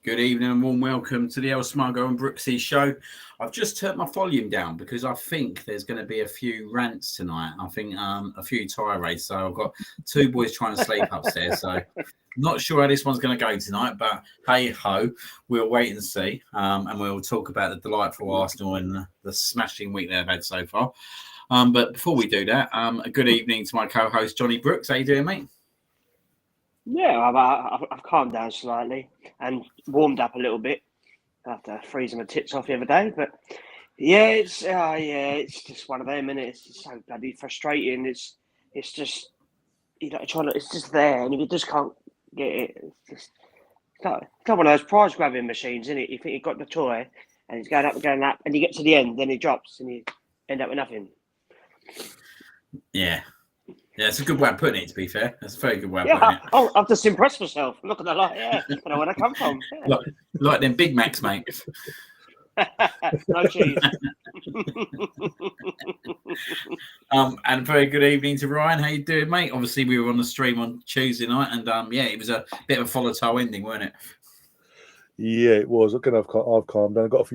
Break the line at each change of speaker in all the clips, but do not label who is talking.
Good evening and warm welcome to the Smuggo and Brooksy show. I've just turned my volume down because I think there's going to be a few rants tonight. I think a few tirades. So I've got two boys trying to sleep upstairs. So not sure how this one's going to go tonight, but hey ho, we'll wait and see. And we'll talk about the delightful Arsenal and the smashing week they've had so far. But before we do that, a good evening to my co-host Johnny Brooks. How you doing, mate?
Yeah, I've calmed down slightly and warmed up a little bit after freezing my tits off the other day. But yeah, it's just one of them, and it's just so bloody frustrating. It's just it's just there, and if you just can't get it, it's not one of those prize grabbing machines, isn't it? You think you've got the toy, and it's going up, and you get to the end, then it drops, and you end up with nothing.
Yeah. Yeah, it's a good way of putting it, to be fair. That's a very good way of putting it.
Oh, I've just impressed myself. I'm not going to lie. Yeah, I don't know where I come from. Yeah.
Like them Big Macs, mate.
No cheese.
And a very good evening to Ryan. How you doing, mate? Obviously, we were on the stream on Tuesday night, and it was a bit of a volatile ending, wasn't it?
Yeah, it was. Again, I've calmed down. Got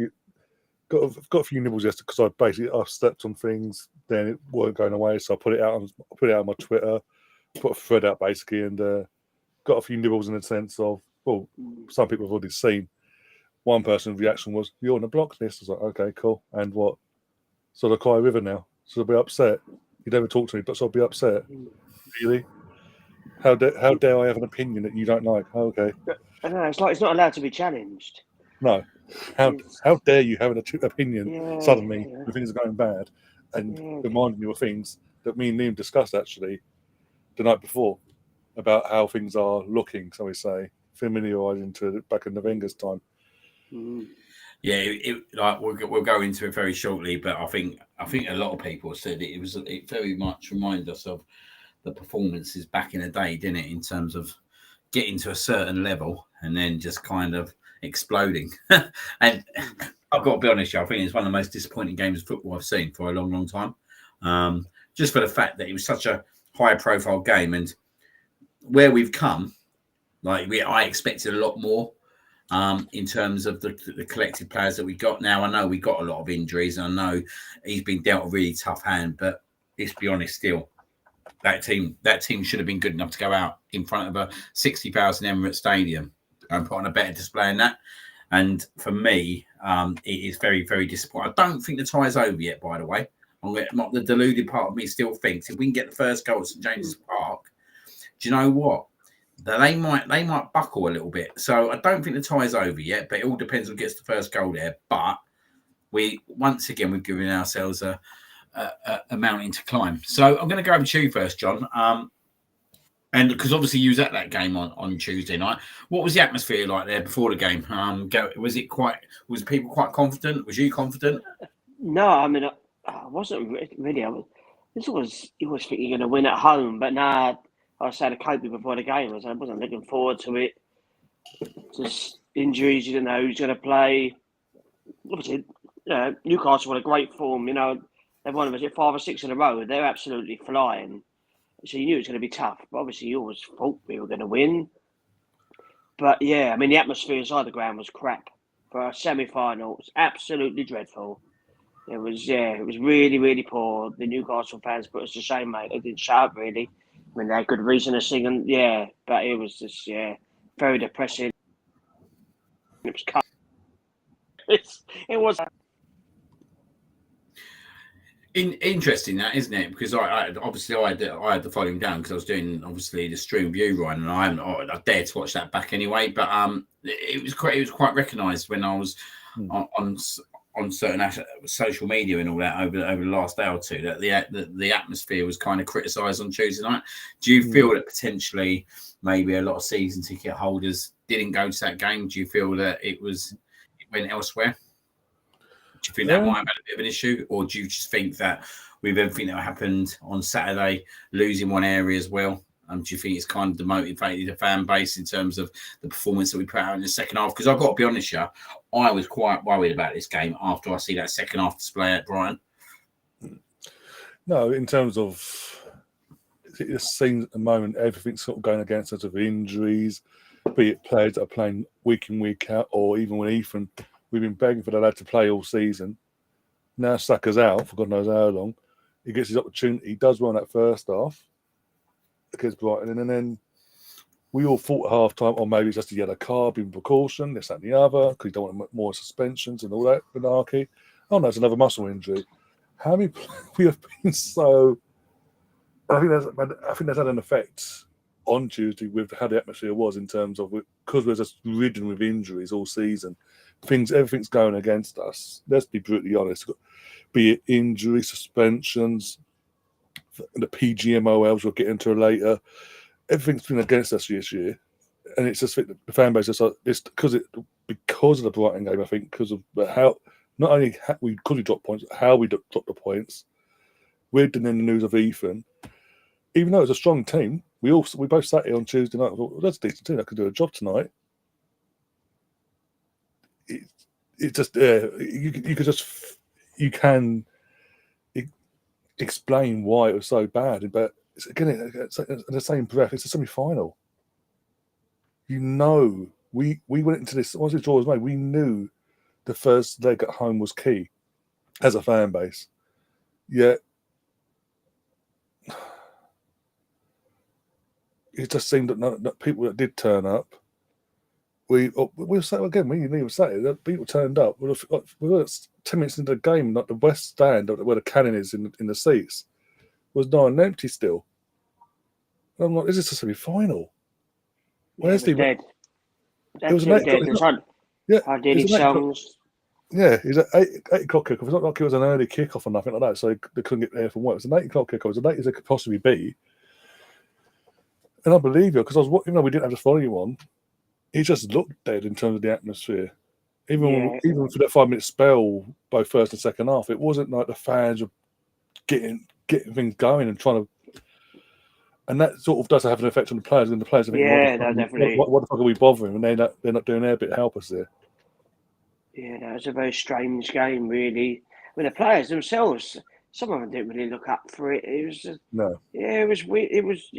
a few nibbles yesterday because I slept on things, then it weren't going away, so I put it out on my Twitter, put a thread out basically, and got a few nibbles in the sense of, well, some people have already seen. One person's reaction was, "You're on the block list." I was like, "Okay, cool." And what? So the Cry River now. So I'll be upset. You never talk to me, but so I'll be upset. Really? How dare I have an opinion that you don't like? Oh, okay.
I know, it's like it's not allowed to be challenged.
No. How dare you have an opinion suddenly when things are going bad and reminding you of things that me and Liam discussed actually the night before about how things are looking, so we say, familiarising to it back in the Wenger's time.
Yeah, we'll go into it very shortly, but I think a lot of people said it very much reminded us of the performances back in the day, didn't it? In terms of getting to a certain level and then just kind of exploding. And I've got to be honest, I think it's one of the most disappointing games of football I've seen for a long, long time. Just for the fact that it was such a high-profile game, and where we've come, I expected a lot more in terms of the collective players that we got. Now I know we got a lot of injuries, and I know he's been dealt a really tough hand. But let's be honest, still, that team should have been good enough to go out in front of a 60,000 Emirates Stadium and put on a better display than that. And for me, it is very, very disappointing. I don't think the tie's over yet, by the way. Not the deluded part of me still thinks if we can get the first goal at St James's Park, do you know what? They might buckle a little bit. So I don't think the tie's over yet, but it all depends on who gets the first goal there. But we've given ourselves a mountain to climb. So I'm going to go over to you first, John. And because obviously you was at that game on Tuesday night, what was the atmosphere like there before the game? Was people quite confident? Was you confident?
No, I mean, I wasn't really. You was thinking you're going to win at home, but nah, I said to Kobe before the game, I wasn't looking forward to it. Just injuries, you didn't know who's going to play. Obviously, Newcastle had a great form. They've won 5 or 6 in a row. They're absolutely flying. So you knew it was going to be tough. But obviously, you always thought we were going to win. But yeah, I mean, the atmosphere inside the ground was crap for a semi-final. It was absolutely dreadful. It was really, really poor. The Newcastle fans put us to shame, mate. They didn't shout really. I mean, they had good reason to sing, but it was just very depressing. It was it was.
Interesting, that, isn't it? Because I had the volume down because I was doing obviously the stream view run, and I dared to watch that back anyway. But it was quite recognised when I was on certain social media and all that over the last day or two that the atmosphere was kind of criticised on Tuesday night. Do you feel that potentially maybe a lot of season ticket holders didn't go to that game? Do you feel that it went elsewhere? Do you think that might have been a bit of an issue, or do you just think that with everything that happened on Saturday, losing one area as well, do you think it's kind of demotivated the fan base in terms of the performance that we put out in the second half? Because I've got to be honest, I was quite worried about this game after I see that second half display at Brighton.
No, in terms of it seems at the moment everything's sort of going against us of injuries. be it players that are playing week in, week out, or even with Ethan, we've been begging for the lad to play all season. Now Saka's out for God knows how long. He gets his opportunity. He does well in that first half against Brighton, and then we all thought at half time, or maybe it's just a yellow card, being precaution, this, that, and the other, because you don't want more suspensions and all that malarkey. Oh no, it's another muscle injury. How many we have been so? I think that's had an effect on Tuesday with how the atmosphere was in terms of because we're just ridden with injuries all season. Everything's going against us. Let's be brutally honest. Be it injury, suspensions, the PGMOLs we'll get into later. Everything's been against us this year, and it's just the fan base. It's because of the Brighton game. I think because of how not only we dropped points, how we dropped the points. We're in the news of Ethan. Even though it's a strong team, we both sat here on Tuesday night and thought, well, that's a decent team. I could do a job tonight. It just you can explain why it was so bad, but again, it's in the same breath, it's a semi-final. We went into this once the draw was made. We knew the first leg at home was key as a fan base. Yet it just seemed that people that did turn up, we'll say again. We didn't even say it. That people turned up. We were 10 minutes into the game. Like the West Stand, where the cannon is in the seats, was nigh and empty still. And I'm like, is this a semi-final? Where's the?
Dead.
It was an 8 o'clock.
Yeah, I did his songs.
Yeah, it was an 8 o'clock kickoff. It's not like it was an early kickoff or nothing like that, so they couldn't get there from work. It was an 8 o'clock kickoff. It was as late as it could possibly be. And I believe you, because even though we didn't have the volume on, it just looked dead in terms of the atmosphere. Even for that 5-minute spell, both first and second half, it wasn't like the fans were getting things going and trying to. And that sort of does have an effect on the players. And the players are thinking,
definitely.
What the fuck are we bothering? And they're not doing their bit to help us there.
Yeah, that was a very strange game, really. I mean, the players themselves, some of them didn't really look up for it. It was just, it was weird. It was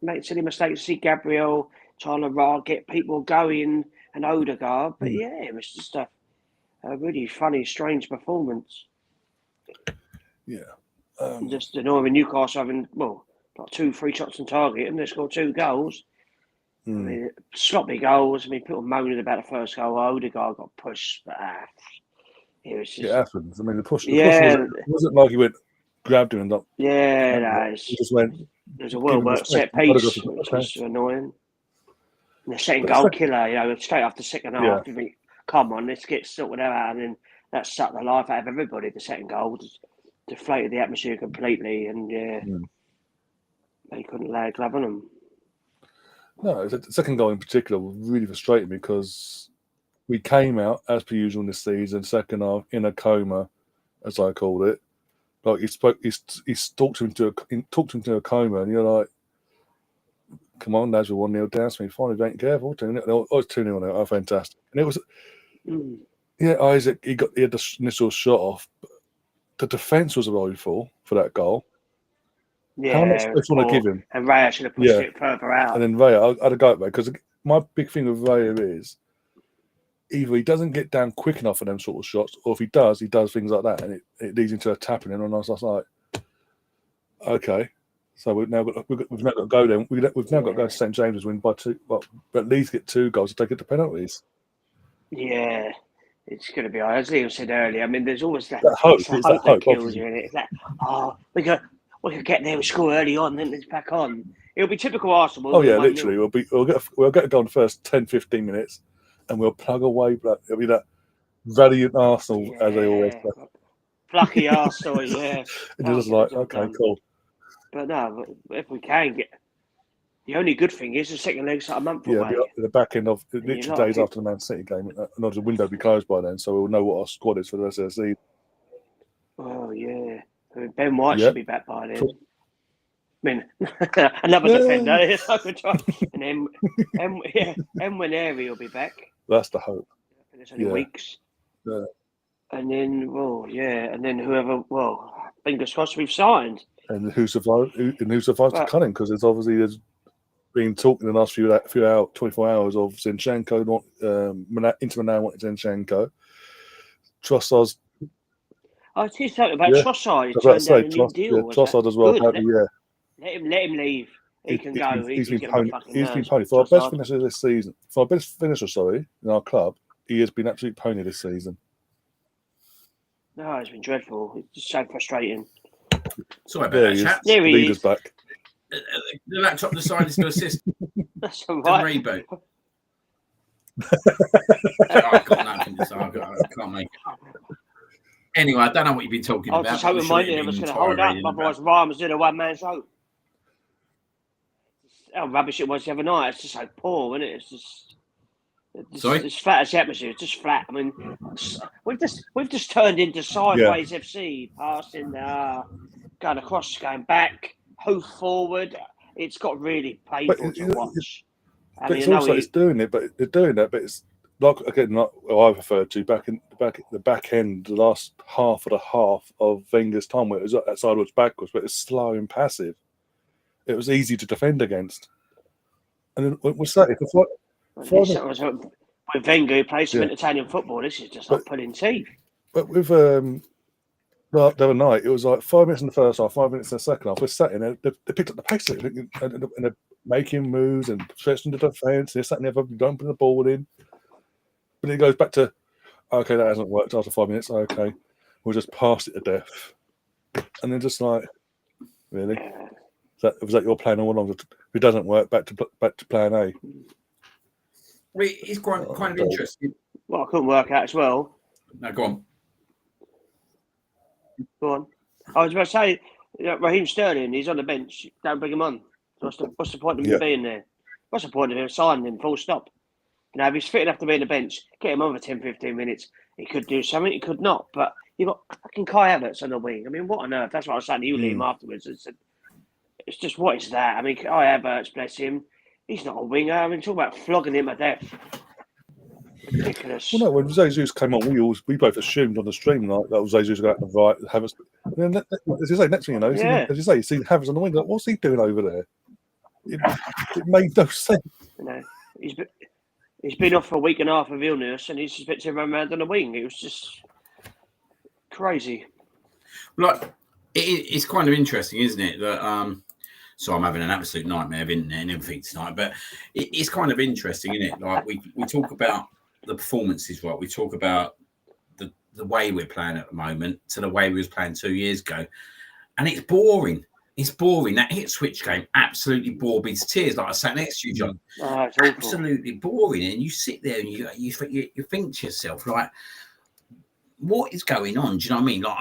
make silly mistakes. See Gabriel trying to get people going and Odegaard, but it was just a really funny, strange performance.
Yeah,
just annoying Newcastle having like 2-3 shots on target and they scored 2 goals. I mean, sloppy goals. I mean, people moaning about the first goal. Odegaard got pushed, but it was just.
It happens. I mean, the push wasn't like he went grabbed him and not.
He just went. There's a well-worked set piece, which was annoying. And the second goal killer, straight after the second half, you think, come on, let's get sorted out. And then that sucked the life out of everybody. The second goal just deflated the atmosphere completely, and they couldn't lay a glove on them.
No, the second goal in particular really frustrated me because we came out, as per usual in this season, second half, in a coma, as I called it. Like he talked him to a coma, and you're like, come on, lads, we're 1-0 down, so we finally ain't careful. 2-0. I was 2-0 now. Oh, fantastic. And it was, Isaac, he had the initial shot off. The defence was woeful for that goal.
Yeah,
how much space want to give him?
And Raya should have pushed it further out.
And then Raya, I'd go back because my big thing with Raya is either he doesn't get down quick enough for them sort of shots, or if he does things like that, and it leads into a tapping. And I was like, okay, so we've now got to go then. We've now got to go to St James's, win by 2, but at least get 2 goals to take it to penalties.
Yeah. It's going to be, as Liam said earlier, I mean, there's always that
hope.
It's that hope that kills you in it. It's like, we could get there and score early on, then it's back on. It'll be typical Arsenal.
Oh yeah, literally. We'll get a goal in the first 10-15 minutes, and we'll plug away. It'll be that valiant Arsenal as they always play.
Plucky Arsenal, yeah.
And you're just like, okay, cool.
But no, if we can get, the only good thing is the second leg's like a month away.
Yeah, the back end of literally days after the Man City game, and the window will be closed by then, so we'll know what our squad is for the rest of the season.
Oh yeah. I mean, Ben White should be back by then. Cool. I mean, another defender. And then Nwaneri will be back.
That's the hope.
It's only weeks. Yeah. And then, and then whoever, fingers crossed we've signed.
And who survives the cunning? Because there's been talking in the last few hours, 24 hours of Zinchenko. Inter Milan wanted Zinchenko. Trossard's.
I was just talking about
Yeah,
Trossard. He
I was about to
turned down
say
a new deal. Was
Trossard as well.
Good.
Apparently, yeah.
Let him leave. He can go.
He's
He's
been
getting my
pony.
fucking
He's been
nerves.
pony for our best
Trossard.
finisher this season. For our best finisher, sorry, in our club, he has been absolute pony this season.
No, it's been dreadful. It's just so frustrating.
Sorry about
There
that,
he is.
chaps.
There
The
he
leader's
is.
back.
The laptop decided to assist
That's all
the
right.
reboot. I've got nothing to say. I can't make it up. Anyway, I don't know what you've been talking
I was
about.
just
but I'm
hoping
sure
my
you've
name was
been
going to hold up.
tirade
Otherwise,
about-
Ryan was doing a one-man show. How rubbish it was the other night. It's just so poor, isn't it? It's just.
Sorry?
It's flat as the atmosphere. It's just flat. I mean, we've just turned into sideways FC, passing, going across, going back, hoof forward. It's got really painful to watch.
But it's also it's doing it, but they're doing that. But it's like again, like I referred to the back end, the last half of Wenger's time, where it was that sideways backwards, but it's slow and passive. It was easy to defend against, and then we're sat here for
with Wenger, who plays some entertaining football. This is just like pulling teeth.
But with the other night, it was like 5 minutes in the first half, 5 minutes in the second half. We're sat in there, they picked up the pace and they're making moves and stretching the defence. They're sat there, don't put the ball in. But it goes back to, okay, that hasn't worked after 5 minutes. Okay, we'll just pass it to death. And then just like, really? Was that your plan all along? If it doesn't work, back to plan A.
Well, it's quite kind of interesting.
Well, I couldn't work out as well.
No, go on.
Go on. I was about to say, Raheem Sterling, he's on the bench. Don't bring him on. What's the point of him being there? What's the point of him signing him full stop? You know, if he's fit enough to be on the bench, get him on for 10, 15 minutes. He could do something, he could not. But you've got fucking Kai Havertz on the wing. I mean, what on earth? That's what I was saying to you, Liam, afterwards. It's just, what is that? I mean, Kai Havertz, bless him. He's not a winger. I mean, talk about flogging him to death. Ridiculous.
Well, no, when Jesus came on, we both assumed on the stream that was Jesus going to right Havertz. And then, as you say, next thing you know, as you say, you see Havertz on the wing. Like, what's he doing over there? It made no sense.
You know, he's been off for a week and a half of illness, and he's just been to run around on the wing. It was just crazy.
Like, it's kind of interesting, isn't it? That so I'm having an absolute nightmare of internet and everything tonight. But it's kind of interesting, isn't it? Like we talk about the performances, right? We talk about the way we're playing at the moment to the way we was playing 2 years ago, and it's boring. It's boring. That hit switch game absolutely bored me to tears. Like I sat next to you, John.
Oh, it's
absolutely boring. And you sit there and you think to yourself, like, what is going on? Do you know what I mean? Like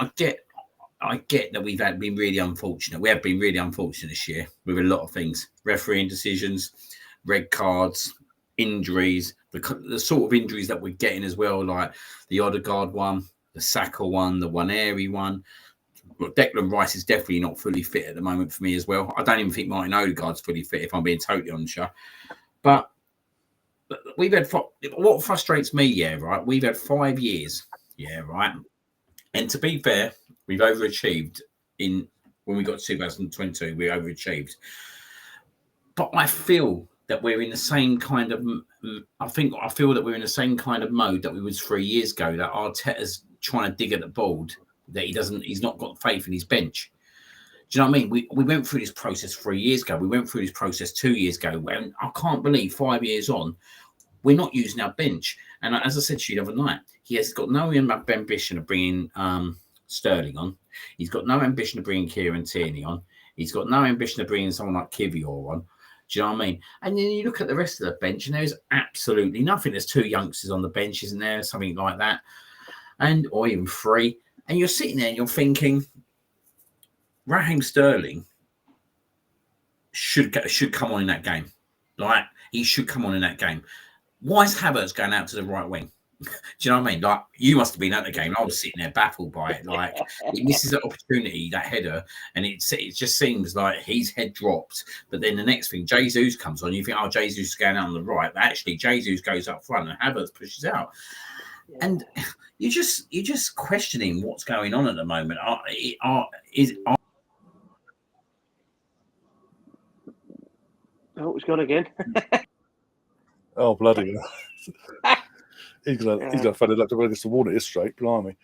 I get that we've been really unfortunate. We have been really unfortunate this year with a lot of things. Refereeing decisions, red cards, injuries, the sort of injuries that we're getting as well, like the Odegaard one, the Saka one, the Waneri one. Well, Declan Rice is definitely not fully fit at the moment for me as well. I don't even think Martin Odegaard's fully fit, if I'm being totally honest. But we've had, what frustrates me, right? We've had 5 years, right? And to be fair, we've overachieved when we got 2022, we overachieved. But I feel that we're in the same kind of, I feel that we're in the same kind of mode that we was 3 years ago, that Arteta's trying to dig at the board, that he's not got faith in his bench. Do you know what I mean? We went through this process 3 years ago. We went through this process 2 years ago. And I can't believe 5 years on, we're not using our bench. And as I said to you the other night, he has got no ambition of bringing Sterling on. He's got no ambition of bringing Kieran Tierney on. He's got no ambition of bringing someone like Kivior on. Do you know what I mean? And then you look at the rest of the bench, and there's absolutely nothing. There's 2 youngsters on the bench, isn't there? Something like that. Or even 3. And you're sitting there and you're thinking, Raheem Sterling should come on in that game. Like, he should come on in that game. Why is Havertz going out to the right wing? Do you know what I mean? Like, you must have been at the game. I was sitting there baffled by it. Like, he misses that opportunity, that header, and it just seems like his head dropped. But then the next thing, Jesus comes on. You think, Jesus is going out on the right. But actually, Jesus goes up front and Havertz pushes out. Yeah. And you're just questioning what's going on at the moment.
Oh, he's gone again.
Oh, bloody hell. He's gonna find it like against the wall at this straight, blimey.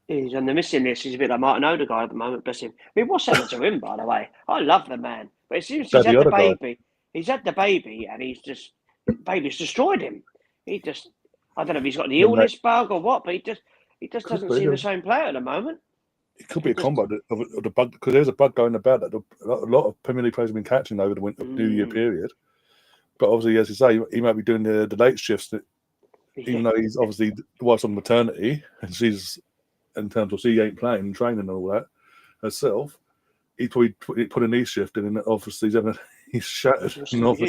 He's on the missing list. He's a bit like Martin Odegaard at the moment, bless him. I mean, what's happened to him, by the way? I love the man. But it seems he's
Daddy
had the
Odegaard.
baby. He's had the baby, and baby's destroyed him. I don't know if he's got the illness bug or what, but he just doesn't seem the same player at the moment.
It could be a combo of the bug, because there's a bug going about that a lot of Premier League players have been catching over the New Year period. But obviously, as you say, he might be doing the late shifts, even though he's obviously wife's on maternity, and she's, in terms of she ain't playing and training and all that herself, he probably put a knee shift in, and obviously he's shattered.
He looks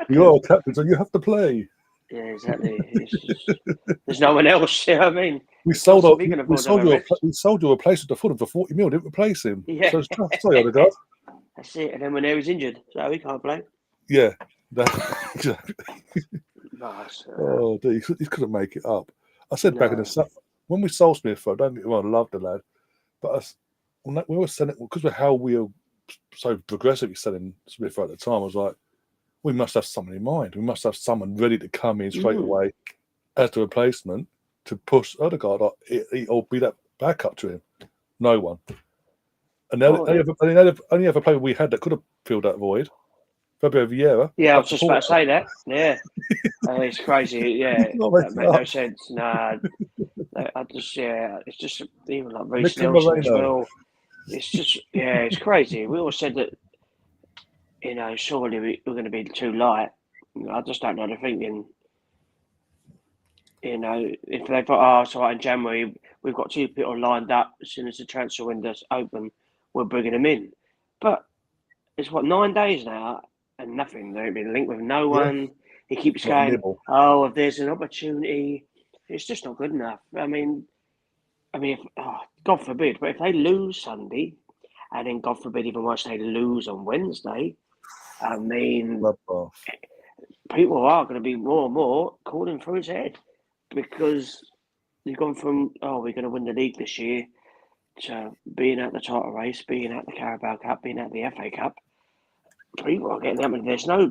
you are captain, so you have to play.
Yeah, exactly. There's no one else. You know what I mean?
We sold you a replacement to Fulham for 40 mil, didn't replace him.
Yeah.
So it's tough. Sorry, Odegaard.
That's it. And then when he was injured, so he can't play.
Yeah. Exactly.
Nice.
Oh, dude, he couldn't make it up. I said back in the when we sold Smith, don't get me wrong, I love the lad, but we were selling, because of how we were so progressively selling Smith at the time. I was like, we must have someone in mind. We must have someone ready to come in straight away as the replacement to push Odegaard or be that backup to him. No one. And the only other player we had that could have filled that void, Fabio Vieira.
Yeah, I was just about to say that. Yeah. It's crazy. Yeah. That made no sense. Nah. It's just even like Reece Nelson as well. It's just, it's crazy. We all said that, surely we're going to be too light. I just don't know the thinking. If they thought, so in January, we've got 2 people lined up, as soon as the transfer window's open, we're bringing them in. But it's 9 days now, and nothing. They've been linked with no one. He keeps going, if there's an opportunity, it's just not good enough. I mean, God forbid, but if they lose Sunday, and then God forbid, even worse, they lose on Wednesday, I mean, people are going to be more and more calling for his head, because you've gone from, we're going to win the league this year, to being at the title race, being at the Carabao Cup, being at the FA Cup. People are getting that. There's no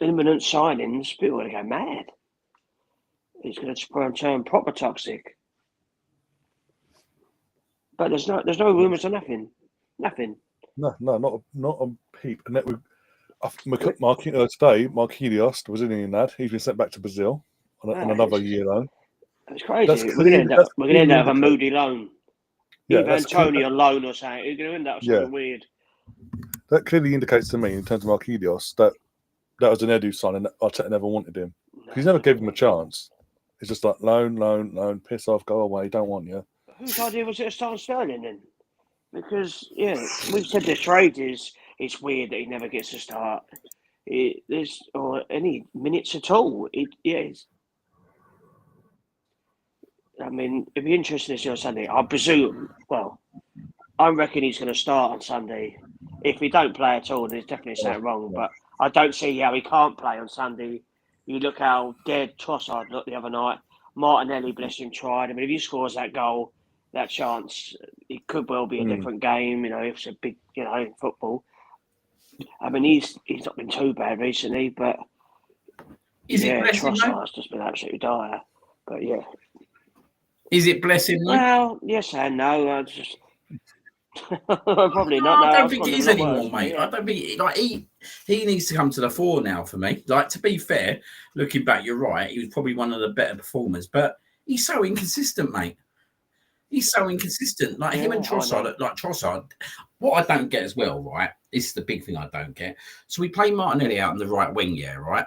imminent signings. People are going to go mad. It's going to turn proper toxic. But there's no rumours or nothing. Nothing.
No, not a peep. And that Marquinhos was in that. He's been sent back to Brazil on another year loan.
It's crazy. We're going to end up with a moody loan.
Yeah,
Antony on loan or something. You're going to end up with something weird.
That clearly indicates to me, in terms of Marquinhos, that was an Edu signing that Arteta never wanted him. He's never gave him a chance. It's just like loan, piss off, go away, don't want you.
Whose idea was it to start Sterling then? Because, we've said the trade it's weird that he never gets to start. Or any minutes at all. I mean, it'd be interesting to see on Sunday. I presume, I reckon he's going to start on Sunday. If he don't play at all, there's definitely something wrong. But I don't see how he can't play on Sunday. You look how dead Trossard looked the other night. Martinelli, bless him, tried. I mean, if he scores that goal, that chance, it could well be a different game. It's a big, in football. I mean, he's not been too bad recently, but Trossard's just been absolutely dire. But
is it blessing?
Well, yes and no. I just probably not.
I don't think it is anymore, mate. I don't think he needs to come to the fore now for me. Like, to be fair, looking back, you're right. He was probably one of the better performers, but he's so inconsistent, mate. He's so inconsistent. Like him and Trossard, what I don't get as well, right? This is the big thing I don't get. So we play Martinelli out on the right wing, right?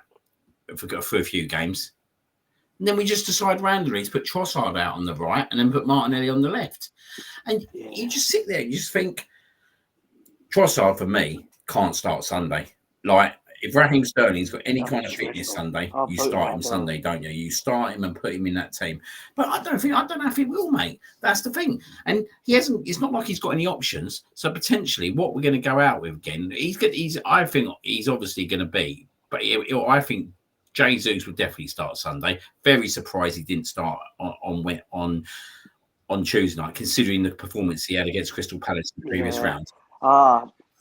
For a few games. And then we just decide randomly to put Trossard out on the right and then put Martinelli on the left. And you just sit there and you just think, Trossard, for me, can't start Sunday. Like, if Raheem Sterling's got any kind of fitness Sunday, you start him Sunday, don't you? You start him and put him in that team. But I don't know if he will, mate. That's the thing. And he hasn't. It's not like he's got any options. So potentially, what we're going to go out with again, I think he's obviously going to be. But I think Jesus would definitely start Sunday. Very surprised he didn't start on Tuesday night, considering the performance he had against Crystal Palace in the previous round.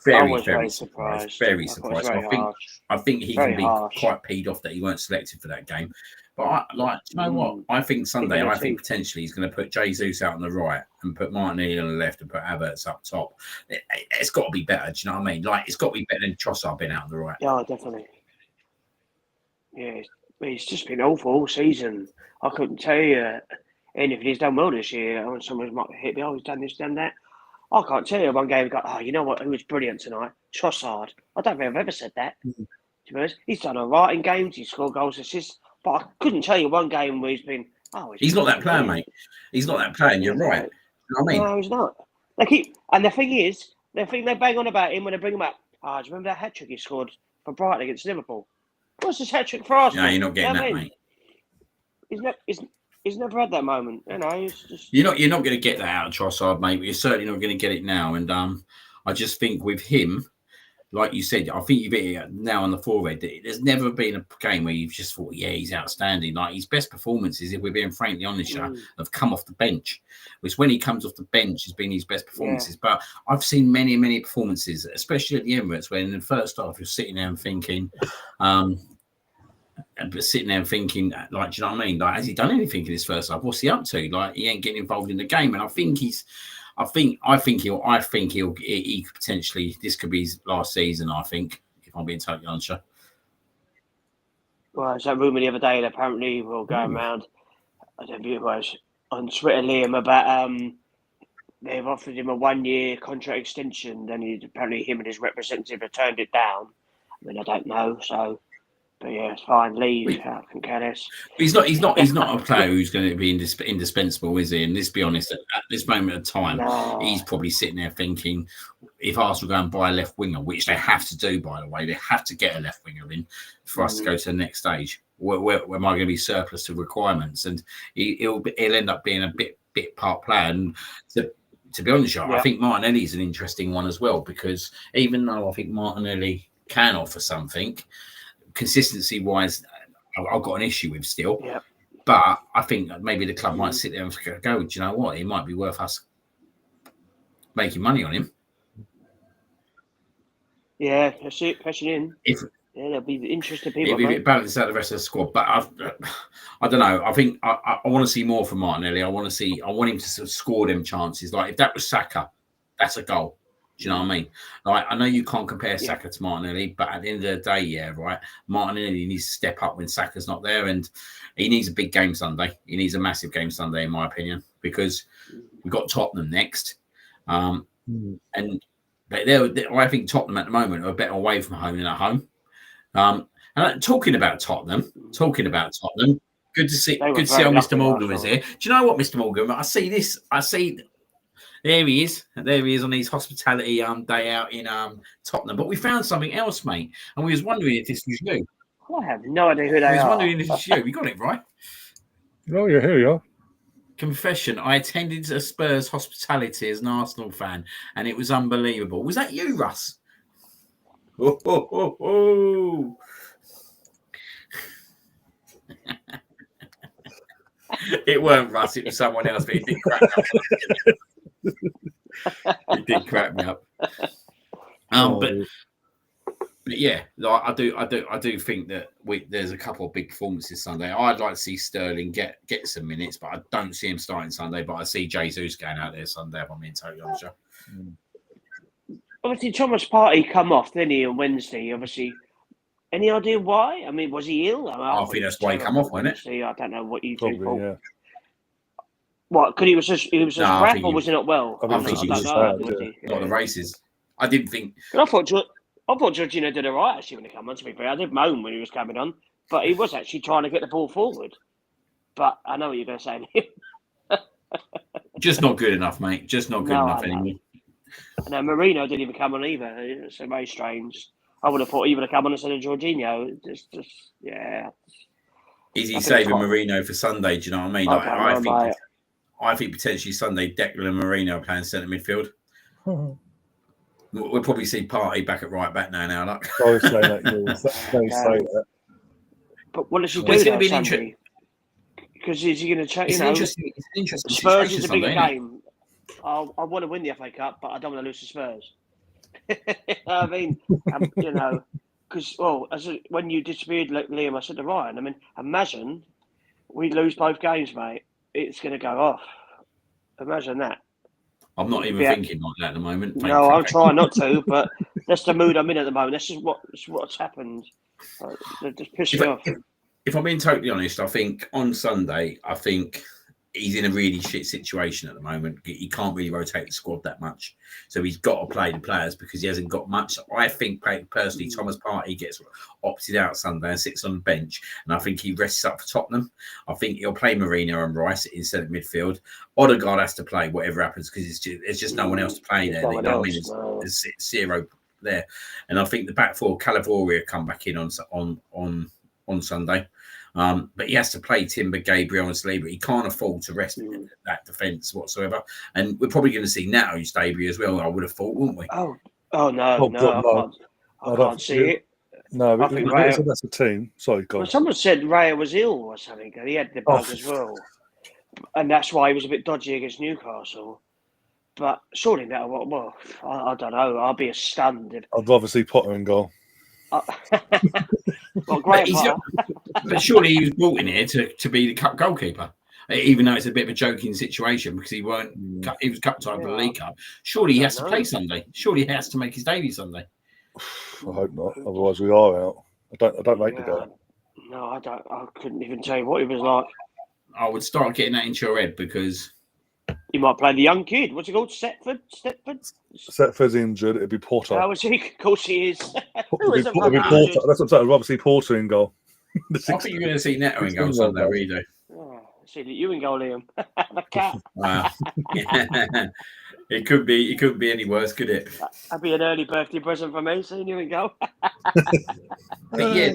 very,
very
surprised.
surprised.
Very
I thought it was
surprised.
very harsh.
I think he
Very
can be
harsh.
quite peed off that he weren't selected for that game. But do you know what? I think Sunday, I think potentially he's going to put Jesus out on the right and put Martinelli on the left and put Havertz up top. It's got to be better. Do you know what I mean? Like, it's got to be better than Trossard being out on the right.
Yeah, definitely. Yeah, it's just been awful all season. I couldn't tell you anything he's done well this year. When someone might hit me, he's done this, done that. I can't tell you one game. Go, you know what? Who was brilliant tonight? Trossard. I don't think I've ever said that. To be honest, he's done all right in games. He's scored goals, assists. But I couldn't tell you one game where he's been.
He's not that player, mate. He's not that player. And you're right. You know what I mean?
No, he's not. And the thing is, the thing they bang on about him when they bring him up. Do you remember that hat trick he scored for Brighton against Liverpool? What's this hat trick for Arsenal?
No, you're not getting that, mate.
He's never had that moment. You know, it's just
you're not going to get that out of Trossard, mate. You're certainly not going to get it now. And I just think with him, like you said, I think you've hit it now on the forehead. There's never been a game where you've just thought, yeah, he's outstanding. Like his best performances, if we're being frankly honest, have come off the bench. Which when he comes off the bench has been his best performances. Yeah. But I've seen many, many performances, especially at the Emirates, when in the first half you're sitting there and thinking, like, do you know what I mean? Like, has he done anything in his first half? What's he up to? Like, he ain't getting involved in the game. And I think he could potentially, this could be his last season, I think, if I'm being totally honest.
Well, there's that rumour the other day that apparently we're going around, I don't know if it was on Twitter, Liam, about they've offered him a 1-year contract extension. Then apparently him and his representative have turned it down. I mean, I don't know, so. But yeah, it's fine. Leave. I can care less.
He's not a player who's going to be indispensable, is he? And let's be honest, at this moment of time, he's probably sitting there thinking, if Arsenal go and buy a left winger, which they have to do, by the way, they have to get a left winger in for us to go to the next stage. Where am I going to be surplus to requirements? And he'll end up being a bit part player. And to be honest, I think Martinelli's an interesting one as well, because even though I think Martinelli can offer something, consistency wise, I've got an issue with still. Yeah. But I think maybe the club might sit there and go, do you know what? It might be worth us making money on him.
Yeah, that's it. Pressing in. There'll be interested people.
If it balances out the rest of the squad. But I don't know. I think I want to see more from Martinelli. I want him to sort of score them chances. Like if that was Saka, that's a goal. Do you know what I mean? Like, I know you can't compare Saka to Martinelli, but at the end of the day, right, Martinelli needs to step up when Saka's not there, and he needs a big game Sunday. He needs a massive game Sunday, in my opinion, because we've got Tottenham next. And I think Tottenham at the moment are better away from home than at home. And talking about Tottenham, good to see how Mr. Morgan was here. Do you know what, Mr. Morgan? I see there he is on his hospitality day out in Tottenham. But we found something else, mate, and we was wondering if this was you.
I have no idea who they are.
I was wondering if it's you. You got it right.
Oh yeah, here you are.
Confession: I attended a Spurs hospitality as an Arsenal fan, and it was unbelievable. Was that you, Russ? Oh. It weren't Russ. It was someone else, but it did crack me up. It did crack me up. But yeah, like I do think that there's a couple of big performances Sunday. I'd like to see Sterling get some minutes, but I don't see him starting Sunday. But I see Jesus going out there Sunday, if I'm being totally honest.
Obviously, Thomas Partey come off, didn't he, on Wednesday? Obviously, any idea why? I mean, was he ill?
I think that's why he come off, wasn't it?
I don't know what you think.
Yeah.
What? Could he was just crap, or was he not well?
I think he was not the races. I didn't think.
I thought Jorginho did all right actually when he came on. To be fair, I did moan when he was coming on, but he was actually trying to get the ball forward. But I know what you're going to say.
Just not good enough, mate. Just not good enough anymore.
No, Marino didn't even come on either. It's very strange. I would have thought he would have come on instead of Jorginho. Just yeah.
Is he saving Marino for Sunday? Do you know what I mean? I think potentially Sunday, Declan and Marino are playing centre midfield. We'll probably see Partey back at right back now. Like.
I was saying that.
But what does he do? It's going to be interesting. Because is he going to change?
It's an interesting
Spurs is a bigger game. I want to win the FA Cup, but I don't want to lose to Spurs. I mean, you know, because when you disappeared, like Liam, I said to Ryan, I mean, imagine we lose both games, mate. It's going to go off. Imagine that.
I'm not even thinking like that at the moment.
No, I'm trying not to, but that's the mood I'm in at the moment. This is what's happened. They're just pissing me off.
If I'm being totally honest, I think on Sunday, he's in a really shit situation at the moment. He can't really rotate the squad that much. So he's got to play the players because he hasn't got much. I think, personally, Thomas Partey gets opted out Sunday and sits on the bench. And I think he rests up for Tottenham. I think he'll play Mourinho and Rice instead of midfield. Odegaard has to play whatever happens because there's just no one else to play there. You know what I mean? There's zero there. And I think the back four, Calavoria, come back in on Sunday. But he has to play Timber, Gabriel, and Saliba. He can't afford to rest that defence whatsoever. And we're probably going to see Nato's debut as well, I would have thought, wouldn't we?
Oh no, I can't see it.
No,
I think
that's a team. Sorry, God.
Well, someone said Raya was ill or something. He had the bug as well. And that's why he was a bit dodgy against Newcastle. But surely that, well, I don't know. I'll be stunned if...
I'd rather see Potter in goal.
Well, great,
but surely he was brought in here to be the cup goalkeeper, even though it's a bit of a joking situation because he was cup type of the League Cup. Surely he has to play Sunday. Surely he has to make his debut Sunday.
I hope not. Otherwise, we are out. I don't rate the guy.
No, I don't. I couldn't even tell you what he was like.
I would start getting that into your head because
he might play the young kid. What's he called? Stepford.
Stepford's injured. It'd be Porter.
Oh, is he? Of course he is.
It'd be Porter. That's what I'm saying. I'd rather see Porter in goal.
I think you're going to see Neto in goal Sunday, really.
See that you in goal, Liam. The cat.
Wow. It could be any worse, could it?
That'd be an early birthday present for me, seeing you in goal.
But yeah,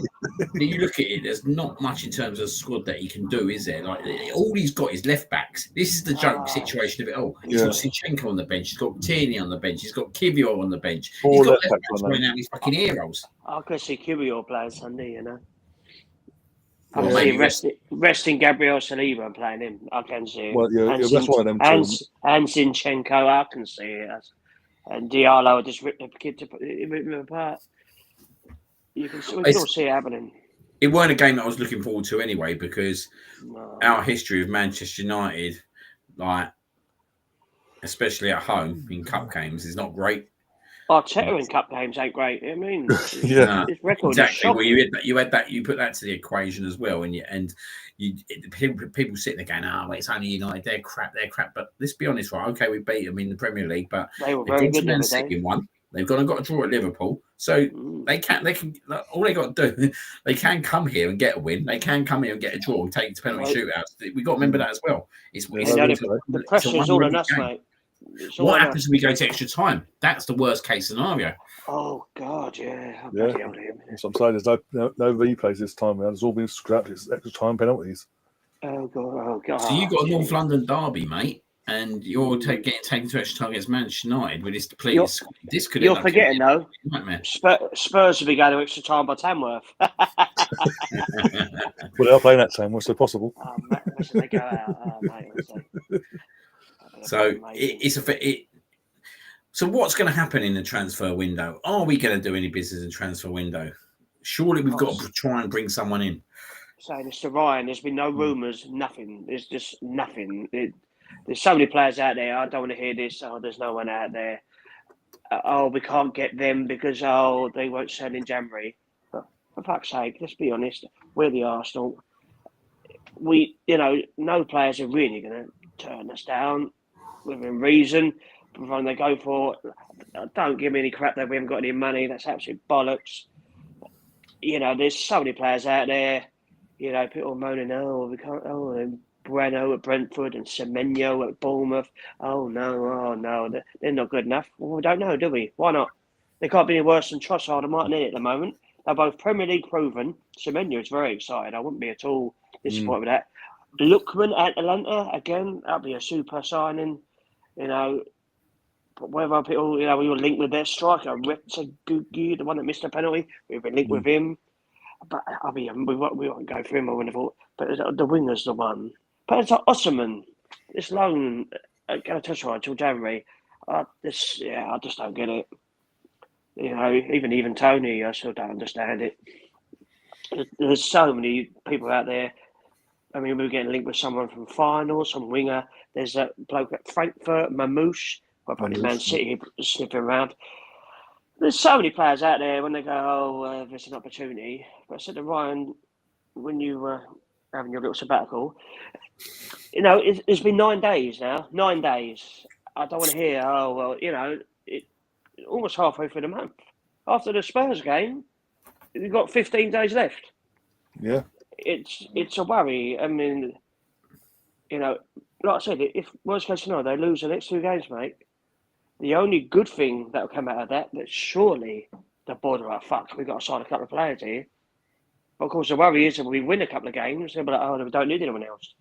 you look at it, there's not much in terms of squad that he can do, is there? Like all he's got is left backs. This is the joke situation of it all. He's got Zinchenko on the bench, he's got Tierney on the bench, he's got Kivior on the bench. He's got left backs running out his fucking heroes.
I could see Kivior playing Sunday, you know. I can see resting Gabriel Saliba and playing him. I can see it.
Well, that's one of them two.
And Zinchenko, I can see it. And Diallo just ripped the kid to rip him apart. We can all see it happening.
It weren't a game that I was looking forward to anyway because our history of Manchester United, like especially at home in cup games, is not great.
Arteta in cup games ain't great. I mean, his record
exactly.
Well,
you put that to the equation as well, and people sitting there going, "Oh, it's only United. They're crap. But let's be honest, right? Okay, we beat them in the Premier League, but
they were very good.
In one. They've got to draw at Liverpool, so they can. All they got to do, they can come here and get a win. They can come here and get a draw and take it to penalty shootouts. We got to remember that as well.
The pressure is all on us, mate.
What happens if we go to extra time? That's the worst case scenario.
Oh God, yeah.
That's what I'm saying. There's no replays this time around. It's all been scrapped. It's extra time penalties.
Oh God.
So you got a North London derby, mate, and you're getting taken to extra time against Manchester United with this depleted squad. This could.
You're forgetting though. Spurs will be going to extra time by Tamworth.
Well, they're playing that Tamworth, so possible.
They go out, mate.
So So what's going to happen in the transfer window? Are we going to do any business in the transfer window? Surely we've got to try and bring someone in.
Saying this to Ryan, there's been no rumours, nothing. There's just nothing. There's so many players out there. I don't want to hear this. Oh, there's no one out there. We can't get them because they won't sell in January. But for fuck's sake, let's be honest. We're the Arsenal. No players are really going to turn us down within reason. Providing they go for, don't give me any crap that we haven't got any money. That's absolute bollocks. There's so many players out there. People moaning, we can't. And Breno at Brentford and Semenyo at Bournemouth. Oh no, they're not good enough. Well, we don't know, do we? Why not? They can't be any worse than Trossard and Martinelli at the moment. They're both Premier League proven. Semenyo is very excited. I wouldn't be at all disappointed with that. Lookman at Atlanta again. That'd be a super signing. But whether people, we were linked with their striker, Gugi, the one that missed a penalty, we've been linked with him. But I mean, we won't go for him. I wouldn't have thought. But the winger's the one. But it's like Osman, this loan at Galatasaray until January. I just don't get it. Even Tony, I still don't understand it. There's so many people out there. I mean, we were getting linked with someone from Final, some winger. There's a bloke at Frankfurt, Mamouche, probably Man City sniffing around. There's so many players out there when they go, there's an opportunity. But I said to Ryan, when you were having your little sabbatical, it's been 9 days now. 9 days. I don't want to hear, almost halfway through the month. After the Spurs game, we've got 15 days left.
Yeah.
It's a worry. I mean, like I said, if worst case scenario, they lose the next 2 games, mate, the only good thing that will come out of that surely the board are fucked. We've got to sign a couple of players here. But of course, the worry is if we win a couple of games, they'll be like, we don't need anyone else.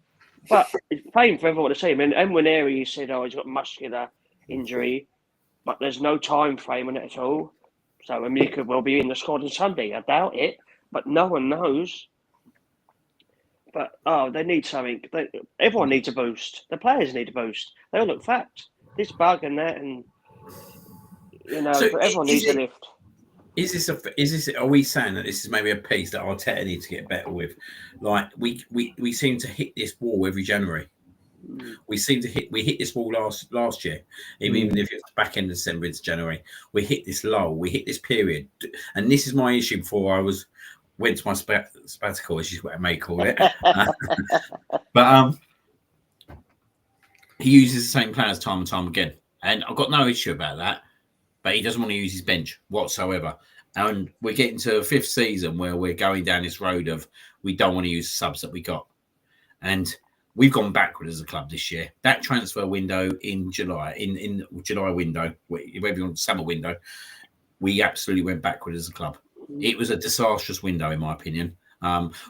But it's pain for everyone to see. I mean, Nwaneri said, he's got muscular injury, but there's no time frame on it at all. So, I mean, he could well be in the squad on Sunday. I doubt it, but no one knows. But, they need something. Everyone needs a boost. The players need a boost. They all look fat. This bug and that, and, so everyone needs a lift.
Are we saying that this is maybe a piece that Arteta needs to get better with? Like, we seem to hit this wall every January. We hit this wall last year, even if it's back end of December into January. We hit this lull, we hit this period, and this is my issue. Before I went to my sabbatical, which is what I may call it. But he uses the same players time and time again, and I've got no issue about that. But he doesn't want to use his bench whatsoever. And we're getting to a 5th season where we're going down this road of we don't want to use the subs that we got, and we've gone backward as a club this year. That transfer window in July, in July window, whether you want summer window, we absolutely went backward as a club. It was a disastrous window, in my opinion.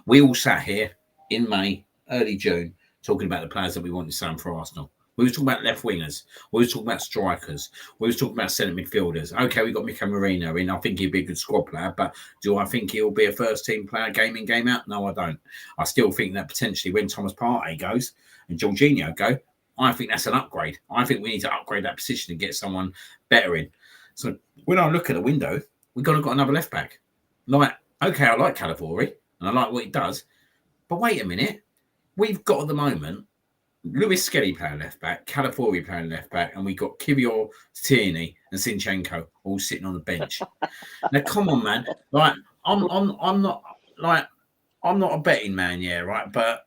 We all sat here in May, early June, talking about the players that we wanted to sign for Arsenal. We were talking about left wingers. We were talking about strikers. We were talking about centre midfielders. Okay, we got Mika Marino in. I think he'd be a good squad player, but do I think he'll be a first team player game in, game out? No, I don't. I still think that potentially when Thomas Partey goes and Jorginho go, I think that's an upgrade. I think we need to upgrade that position and get someone better in. So when I look at the window, we've got another left back. Like, okay, I like Calafiori and I like what he does, but wait a minute. We've got at the moment Lewis Skelly playing left back, Calafiori playing left back, and we got Kvyat, Tierney, and Zinchenko all sitting on the bench. Now, come on, man. Like, I'm not a betting man, yeah, right. But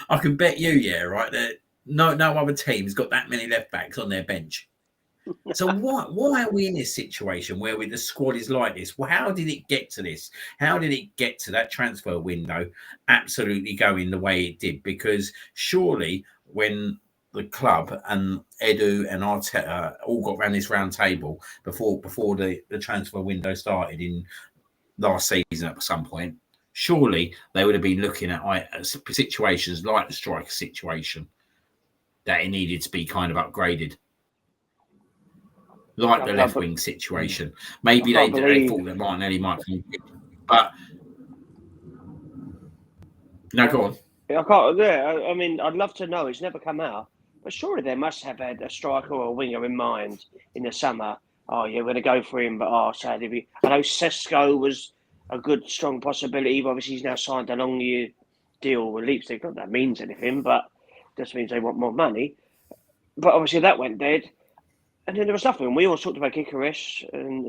I can bet you, yeah, right, that no other team's got that many left backs on their bench. So why are we in this situation where the squad is like this? Well, how did it get to this? How did it get to that transfer window absolutely going the way it did? Because surely when the club and Edu and Arteta all got around this round table before the transfer window started in last season at some point, surely they would have been looking at situations like the striker situation that it needed to be kind of upgraded. Like the left wing situation. Maybe they thought that Martinelli might be, but no, go on.
I can't. Yeah, I mean, I'd love to know. It's never come out, but surely they must have had a striker or a winger in mind in the summer. Oh yeah, we're going to go for him, but sadly, I know Sesko was a good, strong possibility. Obviously, he's now signed a long-year deal with Leipzig. Not that that means anything, but just means they want more money. But obviously, that went dead. And then there was nothing. We all talked about Gyökeres and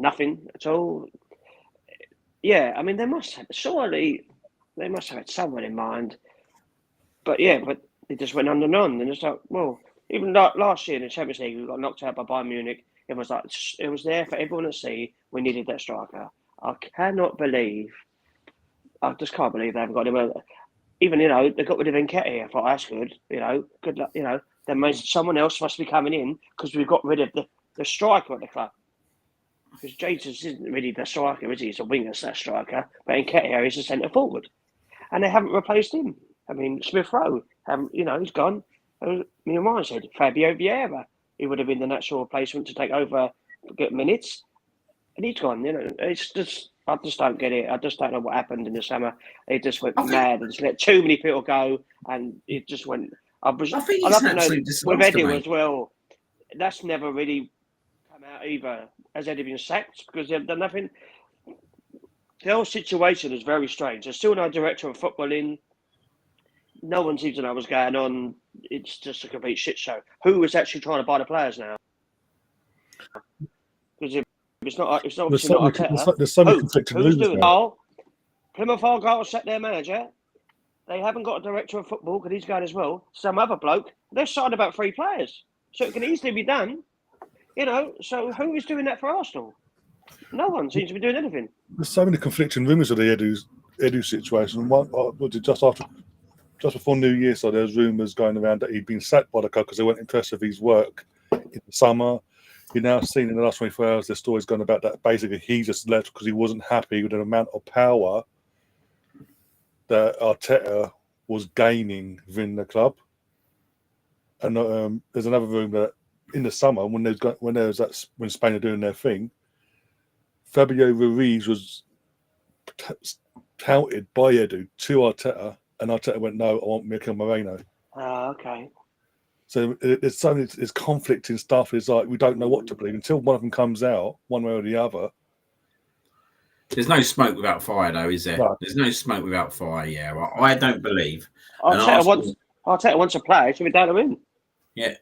nothing at all. Yeah, I mean, they must have had someone in mind. But yeah, but it just went on and on. And it's like, well, even last year in the Champions League, we got knocked out by Bayern Munich. It was there for everyone to see. We needed that striker. I just can't believe they haven't got him. Even, they got rid of Nketiah. I thought, that's good. Good luck, that means someone else must be coming in because we've got rid of the striker at the club. Because Jesus isn't really the striker, is he? He's a winger, that striker. But Nketiah is a centre forward. And they haven't replaced him. I mean, Smith Rowe, he's gone. Me and Ryan said Fabio Vieira. He would have been the natural replacement to take over, get minutes. And he's gone. It's just, I just don't get it. I just don't know what happened in the summer. It just went mad and just let too many people go. And it just went. I think it's an absolute disaster, with Edu
mate.
as well. That's never really come out either. Has Eddie been sacked because they've done nothing? The whole situation is very strange. There's still no director of football in. No one seems to know what's going on. It's just a complete shit show. Who is actually trying to buy the players now? Because it's obviously not Arteta.
There's so many conflicting
Who's
rumours
doing
now.
it? Plymouth Argyle set their manager. They haven't got a director of football because he's going as well. Some other bloke. They've signed about 3 players. So it can easily be done. So who is doing that for Arsenal? No one seems to be doing anything.
There's so many conflicting rumours of the Edu situation. Just before New Year, so there's rumours going around that he'd been sacked by the club because they weren't impressed with his work in the summer. You've now seen in the last 24 hours, there's stories going about that basically he just left because he wasn't happy with the amount of power that Arteta was gaining within the club. And there's another rumour that in the summer, when Spain are doing their thing, Fabio Ruiz was touted by Edu to Arteta, and Arteta went, "No, I want Mikel Moreno."
Okay.
So it's conflicting stuff. It's like we don't know what to believe until one of them comes out, one way or the other.
There's no smoke without fire, though, is there?
No.
There's no smoke without fire. Yeah, I don't believe.
Arteta wants a player. Should we down him in?
Yeah,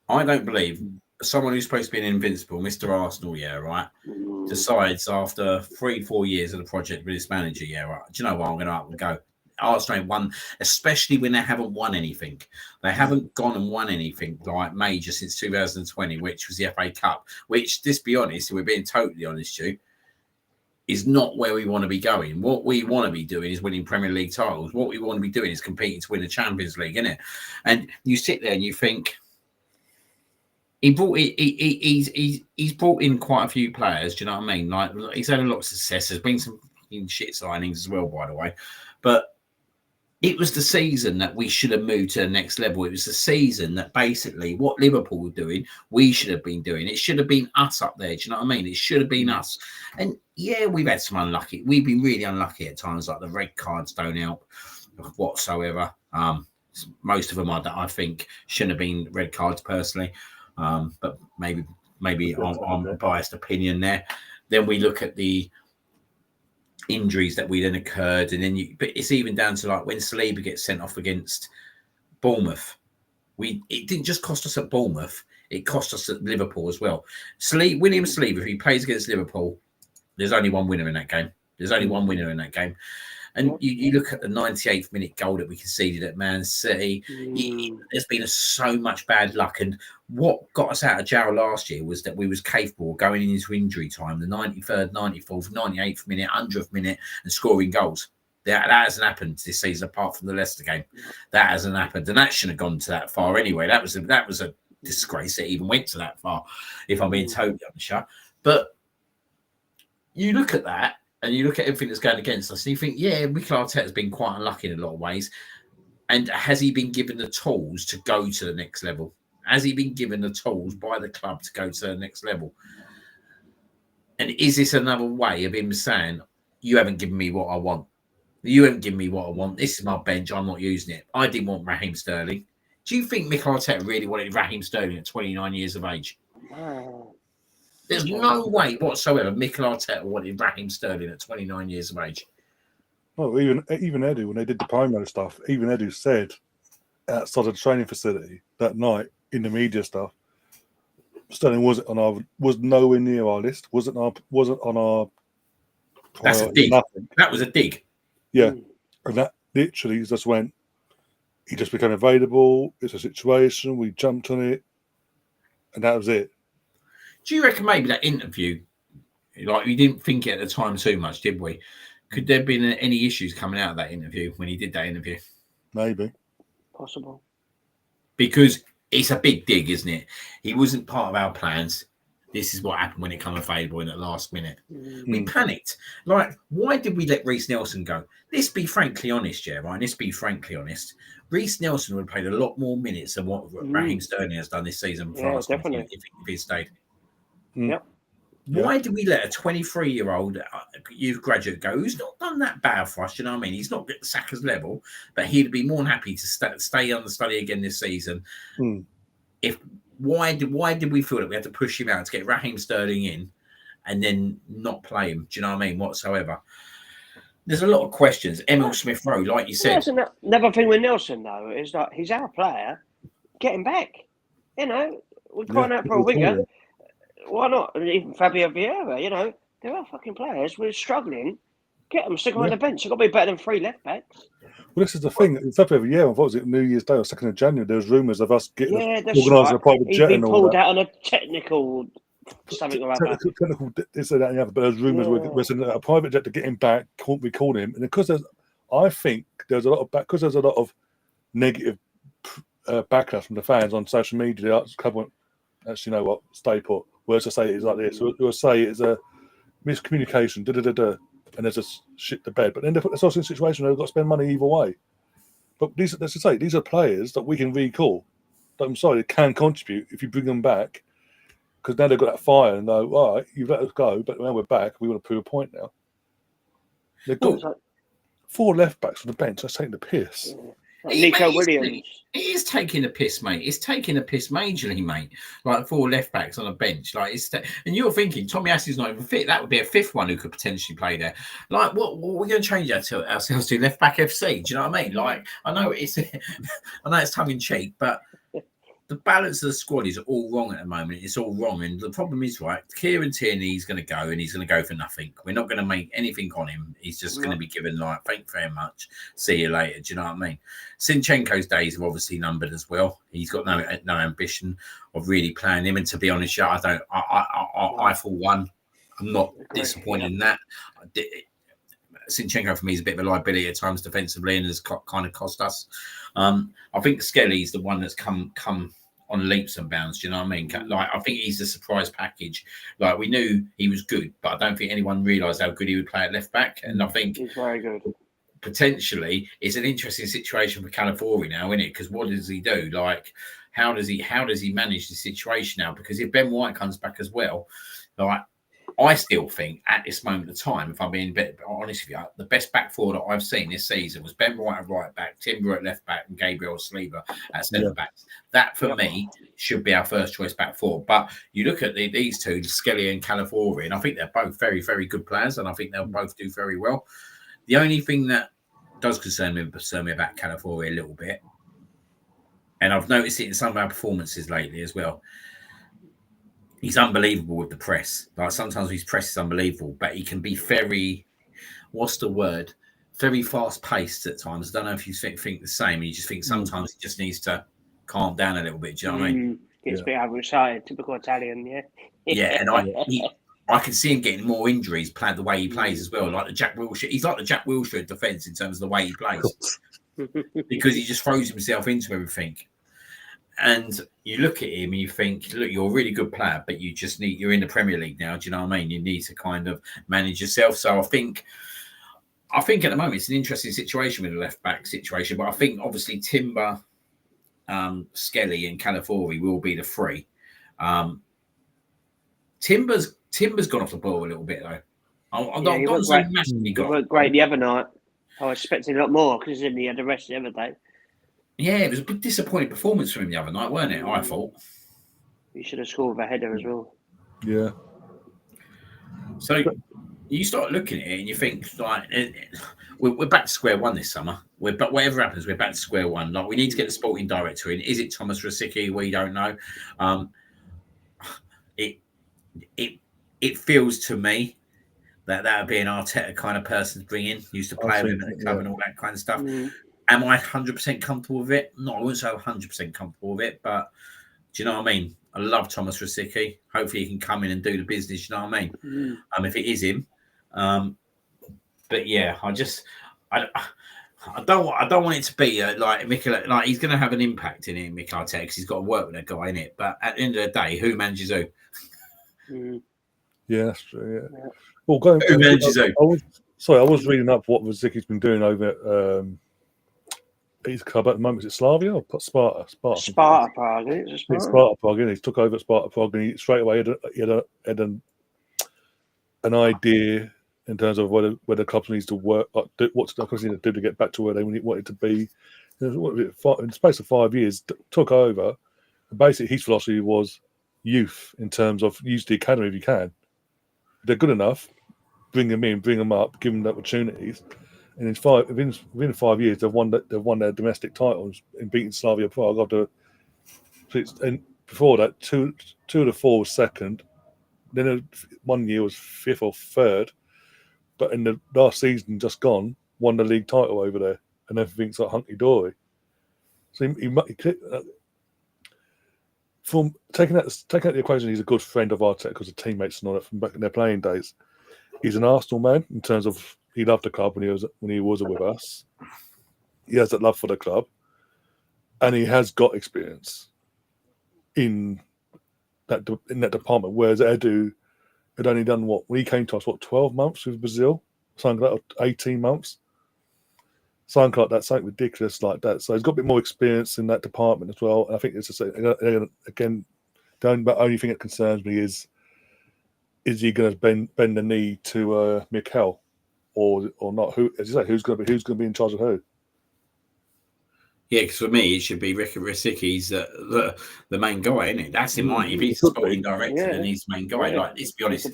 I don't believe someone who's supposed to be an invincible, Mr. Arsenal, decides after 3-4 years of the project with this manager, do you know what, I'm going to up and go. Arsenal ain't won, especially when they haven't won anything. They haven't gone and won anything like major since 2020, which was the FA Cup, which, let's be honest, we're being totally honest, is not where we want to be going. What we want to be doing is winning Premier League titles. What we want to be doing is competing to win the Champions League, isn't it? And you sit there and you think, he's brought in quite a few players. Do you know what I mean? Like, he's had a lot of success. There's been some shit signings as well, by the way. But it was the season that we should have moved to the next level. It was the season that basically what Liverpool were doing, we should have been doing. It should have been us up there. Do you know what I mean? It should have been us. And yeah, we've had some unlucky. We've been really unlucky at times. Like the red cards don't help whatsoever. Most of them I think shouldn't have been red cards personally. But maybe I'm a biased opinion there. Then we look at the injuries that we then occurred, and then but it's even down to like when Saliba gets sent off against Bournemouth. It didn't just cost us at Bournemouth; it cost us at Liverpool as well. William Saliba, if he plays against Liverpool, there's only one winner in that game. And you look at the 98th minute goal that we conceded at Man City. There's been so much bad luck. And what got us out of jail last year was that we was capable of going into injury time, the 93rd, 94th, 98th minute, 100th minute, and scoring goals. That hasn't happened this season, apart from the Leicester game. That hasn't happened. And that shouldn't have gone to that far anyway. That was a disgrace. It even went to that far, if I'm being totally honest. But you look at that, and you look at everything that's going against us, and you think, yeah, Mikel Arteta has been quite unlucky in a lot of ways. And has he been given the tools to go to the next level? Has he been given the tools by the club to go to the next level? And is this another way of him saying, you haven't given me what I want? You haven't given me what I want. This is my bench. I'm not using it. I didn't want Raheem Sterling. Do you think Mikel Arteta really wanted Raheem Sterling at 29 years of age? There's no way whatsoever Mikel Arteta wanted Raheem Sterling at 29 years of age.
Well, even Edu, when they did the promo stuff, even Edu said outside of the training facility that night in the media stuff, Sterling was nowhere near our list. Wasn't on our.
That's a dig. Nothing. That was a dig.
Yeah, and that literally just went. He just became available. It's a situation. We jumped on it, and that was it.
Do you reckon maybe that interview, like we didn't think it at the time too much, did we? Could there have been any issues coming out of that interview when he did that interview?
Maybe.
Possible.
Because it's a big dig, isn't it? He wasn't part of our plans. This is what happened when it came available in the last minute. We panicked. Like, why did we let Reece Nelson go? Let's be frankly honest, right? Let's be frankly honest. Reece Nelson would have played a lot more minutes than what Raheem Sterling has done this season for us if he stayed.
Yep.
Why did we let a 23-year-old youth graduate go who's not done that bad for us? You know what I mean? He's not at Saka's level, but he'd be more than happy to stay on the study again this season if why did we feel that we had to push him out to get Raheem Sterling in and then not play him? Do you know what I mean? Whatsoever. There's a lot of questions. Emil Smith Rowe, like you said.
That's another thing with Nelson, though, is that he's our player. Get him back. You know, we're crying out for a winger. Why not? Even Fabio Vieira, you know, they're our fucking players. We're struggling. Get them, stick them on the bench. It's got to be better than 3 left backs.
Well, this is the thing. In February every year, what was it, New Year's Day or 2nd of January, there was rumours of us getting organising a private jet and all that.
He'd be pulled out on a technical something or other.
Technical this and that and the other, but there's rumours we're sending a private jet to get him back. We called him, and because I think there's a lot of negative backlash from the fans on social media. Actually, you know what? Stay put. Whereas I say it's like this. We'll say it's a miscommunication. And there's a shit to bed. But then they put themselves in a situation where they've got to spend money either way. But these are players that we can recall. That I'm sorry, they can contribute if you bring them back. Because now they've got that fire and know, all right, you've let us go, but now we're back. We want to prove a point now. They've got 4 left backs on the bench. That's taking the piss.
Nico Williams.
It is taking the piss, mate. It's taking the piss majorly, mate. Like 4 left backs on a bench. Like and you're thinking Tommy Assey's not even fit. That would be a 5th one who could potentially play there. Like, what are we going to change ourselves to left back FC? Do you know what I mean? Like, I know it's tongue in cheek, but the balance of the squad is all wrong at the moment. It's all wrong. And the problem is, right, Kieran Tierney is going to go and he's going to go for nothing. We're not going to make anything on him. He's just going to be given, like, thank you very much. See you later. Do you know what I mean? Sinchenko's days are obviously numbered as well. He's got no ambition of really playing him. And to be honest, I for one, I'm not disappointed in that. Sinchenko for me is a bit of a liability at times defensively and has kind of cost us. I think Skelly's the one that's come on leaps and bounds. Do you know what I mean? Like, I think he's a surprise package. Like, we knew he was good, but I don't think anyone realised how good he would play at left back. And I think
he's very good.
Potentially, it's an interesting situation for Calafiori now, isn't it? Because what does he do? Like, how does he manage the situation now? Because if Ben White comes back as well, like, I still think at this moment of time, if I'm being a bit honest with you, the best back four that I've seen this season was Ben White at right back, Timber at left back, and Gabriel Saliba at centre back. That for me should be our first choice back four. But you look at these two, Skelly and Calafiori, and I think they're both very, very good players, and I think they'll both do very well. The only thing that does concern me about Calafiori a little bit, and I've noticed it in some of our performances lately as well. He's unbelievable with the press. Like, sometimes his press is unbelievable, but he can be very, very fast-paced at times. I don't know if you think the same. You just think sometimes he just needs to calm down a little bit. Do you know what I mean?
Gets a bit overexcited, typical Italian, yeah.
Yeah, and I can see him getting more injuries the way he plays as well. Like the Jack Wilshere. He's like the Jack Wilshere defence in terms of the way he plays. Because he just throws himself into everything. And you look at him and you think, look, you're a really good player, but you're in the Premier League now. Do you know what I mean? You need to kind of manage yourself. So I think at the moment it's an interesting situation with the left back situation. But I think obviously Timber, Skelly, and Calafiori will be the three. Timber's gone off the ball a little bit though. I don't say massively gone.
He worked great the other night. I was expecting a lot more because he had the rest the other day.
Yeah, it was a bit disappointing performance from him the other night, weren't it? I thought.
He should have scored with a header as well.
Yeah.
So you start looking at it and you think, like, we're back to square one this summer. But whatever happens, we're back to square one. Like, we need to get the sporting director in. Is it Thomas Rosicky? We don't know. It feels to me that would be an Arteta kind of person to bring in. Used to play with him at the club and all that kind of stuff. Am I 100% comfortable with it? No, I wouldn't say I'm 100% comfortable with it, but do you know what I mean? I love Thomas Rosicky. Hopefully he can come in and do the business, you know what I mean? If it is him. But yeah, I don't want it to be like Mikel, like he's going to have an impact in it, Mikel Arteta, because he's got to work with that guy in it. But at the end of the day, who manages who?
Yeah, that's true. Yeah.
Well, who manages who?
I was reading up what Rosicky's been doing over at his club at the moment. Is it Slavia or Sparta?
Sparta Prague. It's
Sparta Prague. He took over at Sparta Prague, and he straight away had an idea in terms of where the club needs to work, what the club need to do to get back to where they wanted to be. In the space of 5 years, took over, And basically, his philosophy was youth in terms of use the academy if you can. If they're good enough, bring them in, bring them up, give them the opportunities. And within 5 years, they've won their domestic titles in beating Slavia Prague. And before that, two of the four was second. Then 1 year was fifth or third. But in the last season, just gone, won the league title over there, and everything's like hunky dory. So from taking out the equation, he's a good friend of Arteta because of teammates and all that from back in their playing days. He's an Arsenal man in terms of he loved the club when he was with us. He has that love for the club, and he has got experience in that department. Whereas Edu had only done when he came to us 12 months with Brazil, something like that, 18 months, something like that, something ridiculous like that. So he's got a bit more experience in that department as well. And I think it's just again, the only thing that concerns me is he going to bend the knee to Mikel or not? Who, as you say, who's going to be in charge of who?
Yeah, because for me, it should be Ricky's the main guy, isn't it? That's in mind. If he's a sporting director, then he's the main guy.
Yeah.
Like, let's be honest,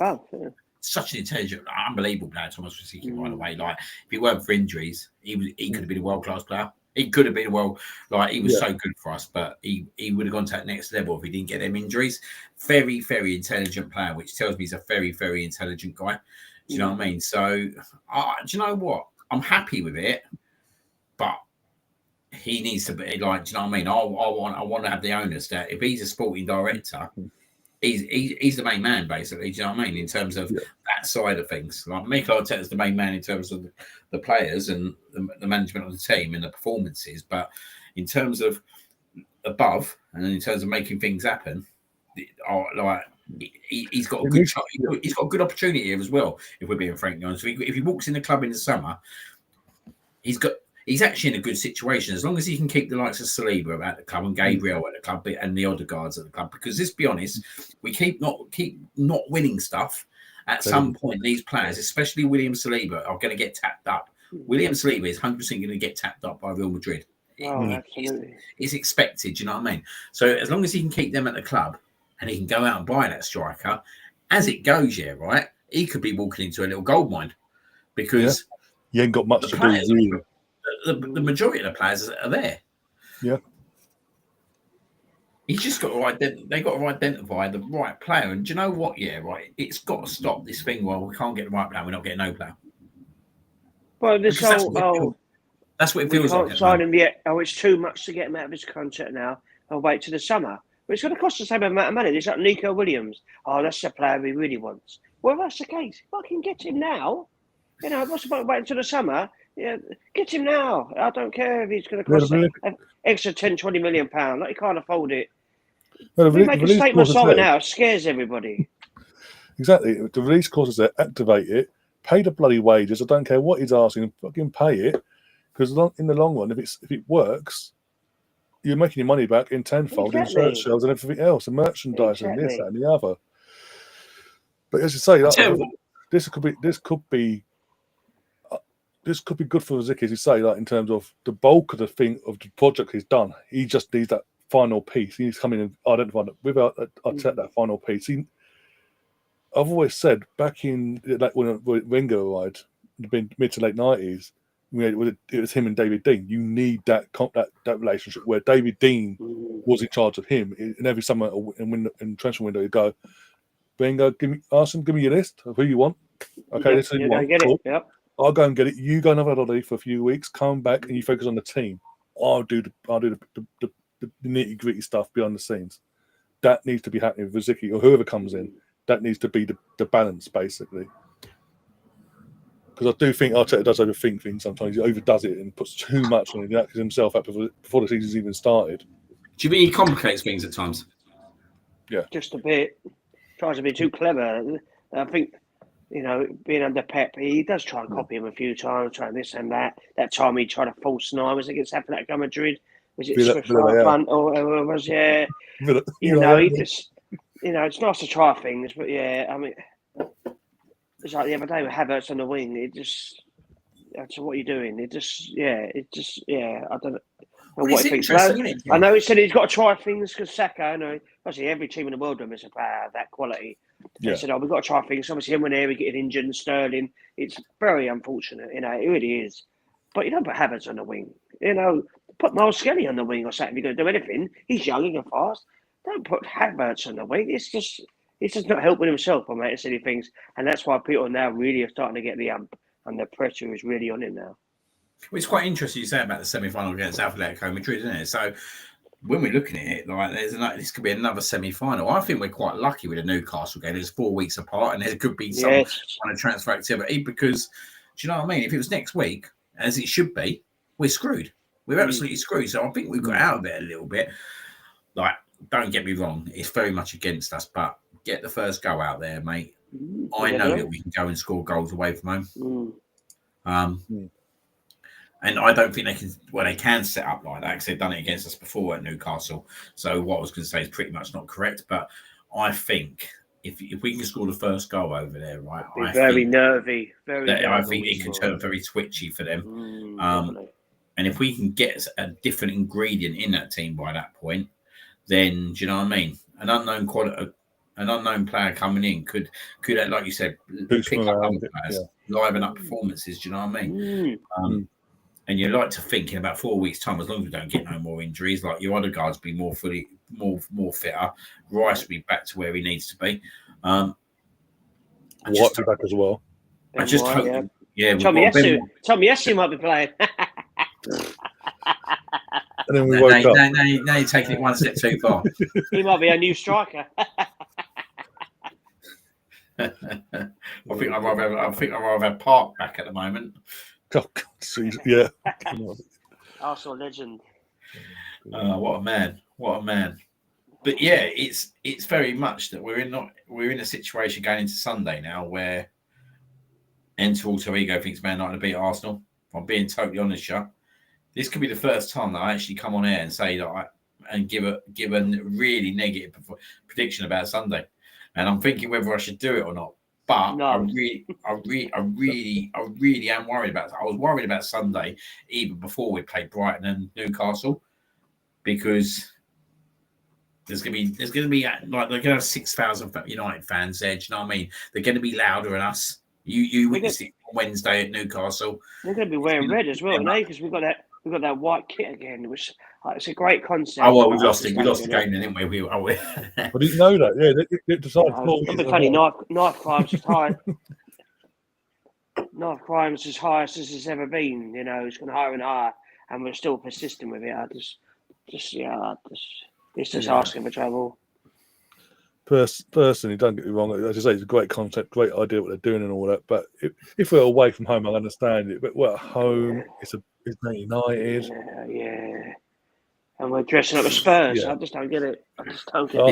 such an intelligent, unbelievable player, Thomas Rosicky, by the way. Like, if it weren't for injuries, he could have been a world-class player. He could have been he was so good for us, but he would have gone to that next level if he didn't get them injuries. Very, very intelligent player, which tells me he's a very, very intelligent guy. Do you know what I mean? So, do you know what? I'm happy with it, but he needs to be like, do you know what I mean? I want to have the onus that if he's a sporting director, he's the main man, basically. Do you know what I mean? In terms of that side of things, like Mikel Arteta's the main man in terms of the players and the management of the team and the performances, but in terms of above and in terms of making things happen, he's got a good he's got a good opportunity here as well. If we're being frankly honest, if he walks in the club in the summer, he's actually in a good situation as long as he can keep the likes of Saliba at the club and Gabriel at the club and the Odegaards at the club. Because let's be honest, we keep not winning stuff. At some point, these players, especially William Saliba, are going to get tapped up. William Saliba is 100% going to get tapped up by Real Madrid.
Absolutely.
It's expected, you know what I mean? So as long as he can keep them at the club and he can go out and buy that striker, as it goes, right, he could be walking into a little gold mine because
you ain't got much to do.
The majority of the players are there.
Yeah.
He's just got to they got to identify the right player. And do you know what? Yeah, right. It's got to stop this thing. Well, we can't get the right player. We're not getting no player.
Well, that's
what it feels like.
We can't sign him yet. Oh, it's too much to get him out of his contract now. I'll wait till the summer. But it's going to cost the same amount of money. There's like Nico Williams. Oh, that's the player he really wants. Well, if that's the case, fucking get him now. You know, what's the point of waiting till the summer? Yeah, get him now. I don't care if he's going to cost an extra 10, 20 million pounds. Like, he can't afford it.
Well,
we make a statement something now, scares everybody.
Exactly. The release clauses there, activate it, pay the bloody wages. I don't care what he's asking, fucking pay it. Because in the long run, if it works, you're making your money back in tenfold in shirt shells and everything else, and merchandise and this, that, and the other. But as you say, this could be good for Rosicky, as you say, like in terms of the bulk of the project he's done. He just needs that final piece. He's coming and identifying it without that final piece. I've always said back in like when Wenger arrived, in mid to late 90s, it was him and David Dean. You need that relationship where David Dean was in charge of him. In every summer in transfer window, he'd go, Wenger, give me your list of who you want. Okay, this is who you want. Cool.
Yep.
I'll go and get it. You go and have a holiday for a few weeks. Come back and you focus on the team. I'll do the nitty gritty stuff behind the scenes. That needs to be happening with Rosicky or whoever comes in. That needs to be the balance, basically. Because I do think Arteta does overthink things sometimes. He overdoes it and puts too much on it. He acts himself up before the season's even started.
Do you think he complicates things at times?
Yeah.
Just a bit. Tries to be too clever. I think, being under Pep, he does try and copy him a few times, trying this and that. That time he tried a false 9. Was it against Atletico Madrid? Was it Swift right front or was he just, it's nice to try things, but I mean, it's like the other day with Havertz on the wing. It just, that's what you're doing. I don't know. And
Well,
what
it's
he thinks.
interesting, isn't it?
I know he said he's got to try things because Saka, I know, obviously every team in the world does a player of that quality. They
Yeah.
said, we've got to try things. Obviously, him when Harry getting injured and Sterling, it's very unfortunate, it really is. But you don't put Havertz on the wing. Put Miles Skelly on the wing or something. If you're going to do anything, he's young and fast. Don't put Havertz on the wing. It's just not helping himself on that silly things. And that's why people now really are starting to get the ump and the pressure is really on him now.
Well, it's quite interesting you say about the semi-final against Atletico Madrid, isn't it? So when we're looking at it, like this could be another semi-final. I think we're quite lucky with the Newcastle game. It's 4 weeks apart, and there could be some kind of transfer activity because, do you know what I mean? If it was next week, as it should be, we're screwed. We're absolutely screwed. So I think we've got out of it a little bit. Like, don't get me wrong, it's very much against us, but get the first go out there, mate. I know that we can go and score goals away from home. And I don't think they can. Well, they can set up like that because they've done it against us before at Newcastle. So what I was going to say is pretty much not correct. But I think if we can score the first goal over there, right,
very nervy.
I think it could turn very twitchy for them. And if we can get a different ingredient in that team by that point, then do you know what I mean? An unknown player coming in could like you said, pick up other players, liven up performances. Do you know what I mean? And you like to think in about 4 weeks' time, as long as we don't get no more injuries, like your other guys be more fitter, Rice will be back to where he needs to be.
Watt be back as well.
I just hope,
Tommy Essie might be playing.
And then we woke up.
Now you're taking it one step too far.
He might be a new striker.
I think I'd rather have Park back at the moment.
Oh, God, yeah.
Arsenal legend.
What a man! But yeah, it's very much that we're in a situation going into Sunday now where Enter Alter Ego thinks Man United to beat Arsenal. If I'm being totally honest, this could be the first time that I actually come on air and say that and give a really negative prediction about Sunday, and I'm thinking whether I should do it or not. But no. I really am worried about it. I was worried about Sunday even before we played Brighton and Newcastle because there's gonna be like they're gonna have 6,000 United fans there. Do you know what I mean? They're gonna be louder than us. You witnessed it on Wednesday at Newcastle.
They're gonna be wearing red as well, because we've got that white kit again, which it's a great concept.
Oh well, we lost the game, didn't we?
I didn't know that. Yeah, it decided.
The funny knife crimes is high. Knife crimes as highest as it's ever been. It's going higher and higher, and we're still persisting with it. It's just asking for trouble.
Personally, don't get me wrong. As I say, it's a great concept, great idea what they're doing and all that. But if we're away from home, I understand it. But we're at home. It's Man United.
Yeah. And we're dressing up as Spurs. Yeah. I just don't get it.
It's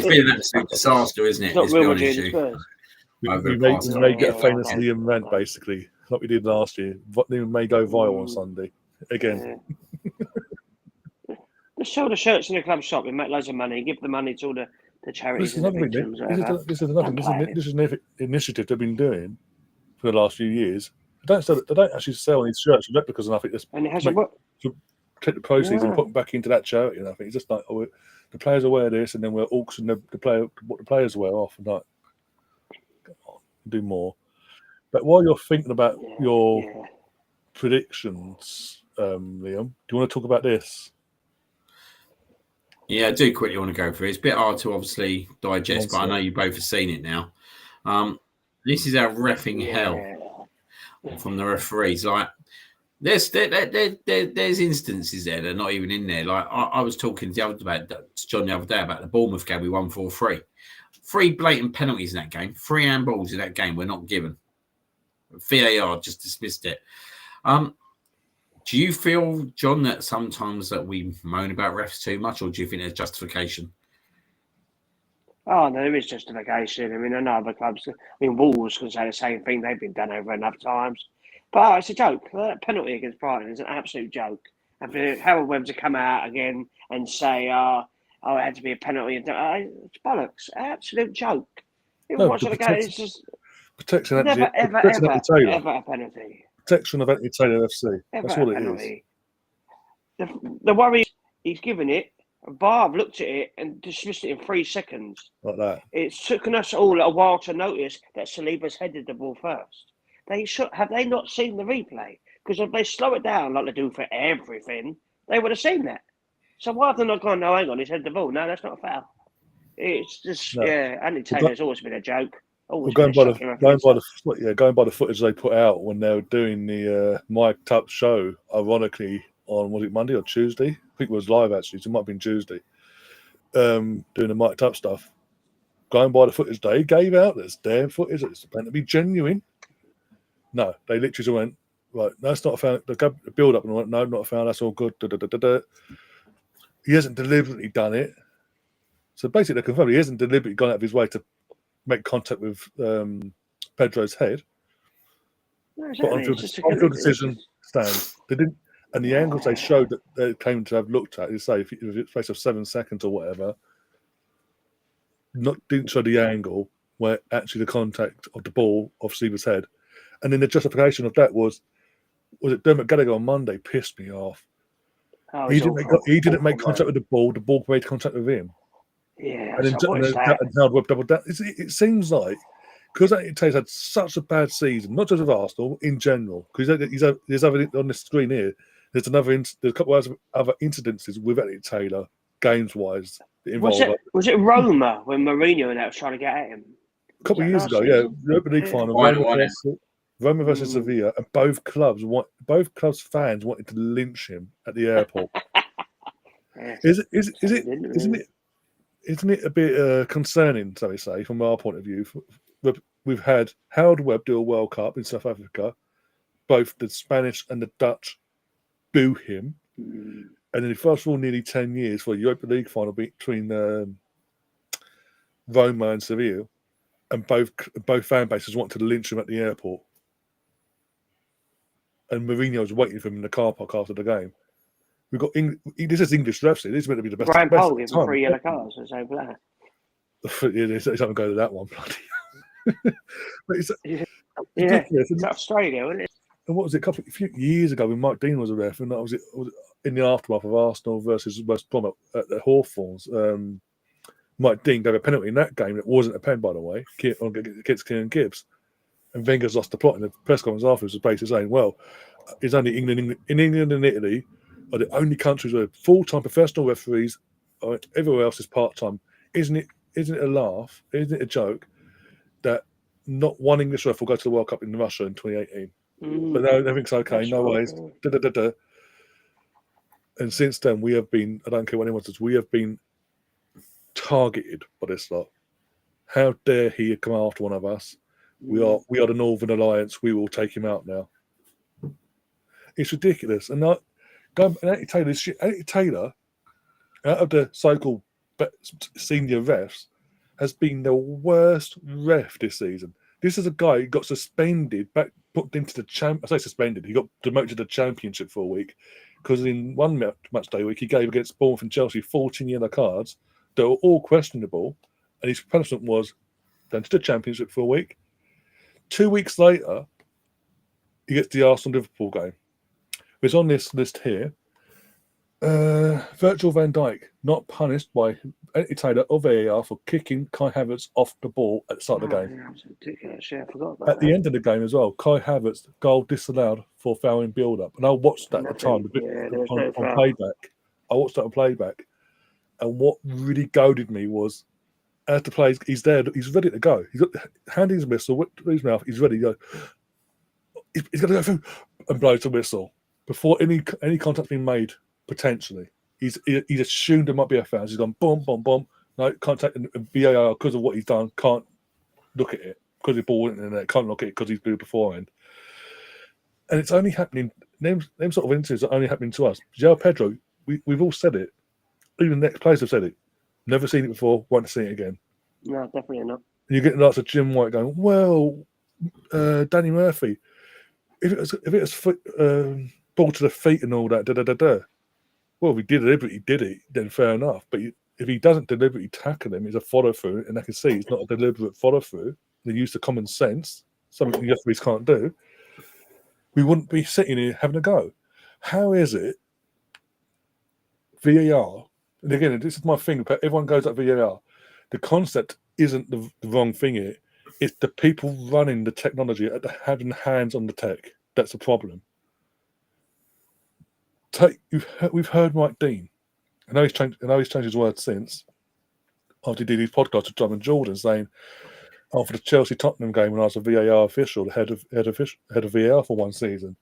been an absolute disaster, isn't it?
It's not real Madrid, Spurs.
We may get a famous Liam rant, basically, like we did last year. Liam may go viral on Sunday again.
Yeah. Just sell the shirts in the club shop and make loads of money. Give the money to all the charities.
This is an initiative they've been doing for the last few years. They don't actually sell any shirts and replicas, and I think
and it hasn't worked.
Take the proceeds and put them back into that charity. And I think it's just like the players will wear this, and then we'll auction what the players wear off, and like do more. But while you're thinking about your predictions, Liam, do you want to talk about this?
Yeah, I do quickly want to go through it. It's a bit hard to obviously digest, but I know you both have seen it now. This is our reffing hell from the referees. Like, there's instances there that are not even in there. Like, I was talking to John the other day about the Bournemouth game. We won 4-3. 3 blatant penalties in that game. 3 handballs in that game were not given. VAR just dismissed it. Do you feel, John, that sometimes that we moan about refs too much, or do you think there's justification?
Oh, no, there is justification. I mean, I know other clubs. Wolves can say the same thing. They've been done over enough times. But it's a joke. That penalty against Brighton is an absolute joke. And for Harold Webb to come out again and say, it had to be a penalty, it's bollocks. Absolute joke. It's just
protection.
Never, ever a penalty.
Protection of Anthony Taylor FC. That's what it is.
The worry he's given it. VAR have looked at it and dismissed it in 3 seconds.
like that.
It's taken us all a while to notice that Saliba's headed the ball first. Have they not seen the replay? Because if they slow it down like they do for everything, they would have seen that. So why have they not gone, no, hang on, he's headed the ball? No, that's not a foul. It's just, Andy Taylor's always been a joke.
Going by the footage they put out when they were doing the mic'd up show, ironically, on, was it Monday or Tuesday? I think it was live, actually, so it might have been Tuesday. Doing the mic'd up stuff. Going by the footage they gave out, this damn footage, it's meant to be genuine. No, they literally just went, right, that's not a foul. The build up and went, no, not a foul, that's all good. He hasn't deliberately done it. So basically, they confirmed he hasn't deliberately gone out of his way to make contact with Pedro's head.
No, exactly.
On-field decision stands. They didn't, and the angles they showed that they claimed to have looked at, is say, if it's a space of 7 seconds or whatever, didn't show the angle where actually the contact of the ball of Saliba's head. And then the justification of that was it Dermot Gallagher on Monday pissed me off.
Oh,
he didn't make contact with the ball made contact with him.
Yeah,
and Howard Webb doubled down. It seems like, because Taylor's had such a bad season, not just with Arsenal, in general, because there's other on this screen here, there's a couple of other incidences with Elliot Taylor, games-wise.
Was it Roma when Mourinho and that was trying to get at him?
A couple of years ago, the Europa League final, Roma versus Sevilla, and both clubs fans wanted to lynch him at the airport. Isn't it a bit concerning, so we say, from our point of view? We've had Howard Webb do a World Cup in South Africa. Both the Spanish and the Dutch boo him. And then fast forward nearly 10 years for a Europa League final between Roma and Sevilla, and both fan bases wanted to lynch him at the airport. And Mourinho was waiting for him in the car park after the game. We've got this is English refs. This is meant to be the best.
Brian Paul gave him 3 yellow cards or so black.
It's not going to go to that one, bloody. But it's
it's Australia, isn't it?
And what was it? A few years ago when Mike Dean was a ref, and that was it. In the aftermath of Arsenal versus West Brom at the Hawthorns, Mike Dean gave a penalty in that game. It wasn't a pen, by the way, against Kieran Gibbs. And Wenger's lost the plot in the press conference afterwards, was basically saying, "Well, it's only England and Italy are the only countries where full-time professional referees, everywhere else is part-time. Isn't it a laugh? Isn't it a joke that not one English ref will go to the World Cup in Russia in 2018? But no, everything's okay, that's no worries. And since then, we have been, I don't care what anyone says, we have been targeted by this lot. How dare he come after one of us? We are the Northern Alliance. We will take him out now. It's ridiculous. And Andy Taylor, out of the so-called senior refs, has been the worst ref this season. This is a guy who got suspended, put into the I say suspended. He got demoted to the Championship for a week because in one match day week he gave against Bournemouth and Chelsea 14 yellow cards that were all questionable, and his punishment was down to the Championship for a week. 2 weeks later, he gets the Arsenal-Liverpool game. It's on this list here. Virgil van Dijk not punished by Andy Taylor or VAR for kicking Kai Havertz off the ball at the start of the game.
Yeah, that's ridiculous. Yeah, I forgot about
at the end of the game as well, Kai Havertz goal disallowed for fouling build-up. And I watched that at the time on playback. I watched that on playback. And what really goaded me was, as the plays, he's there, he's ready to go. He's got handing his whistle, whipped to his mouth, he's ready to go. He's going to go through and blows the whistle before any contact's been made, potentially. He's assumed there might be a foul. He's gone, boom, boom, boom. No, contact, and VAR, because of what he's done, can't look at it. Because the ball went in there, can't look at it because he's blew beforehand. And it's only happening, them sort of incidents are only happening to us. João Pedro, we've all said it. Even the next players have said it. Never seen it before, won't see it again.
No, definitely not.
And you get lots of Jim White going, well, Danny Murphy, if it was ball to the feet and all that, well, if he deliberately did it, then fair enough. But if he doesn't deliberately tackle him, it's a follow through, and I can see it's not a deliberate follow through. They use the common sense, something the referees can't do. We wouldn't be sitting here having a go. How is it VAR, and again, this is my thing. Everyone goes up VAR. The concept isn't the wrong thing here. It's the people running the technology, having hands on the tech. That's the problem. We've heard Mike Dean. I know he's changed his words since. After he did his podcast with John and Jordan, saying, after the Chelsea Tottenham game, when I was a VAR official, the head of VAR for one season,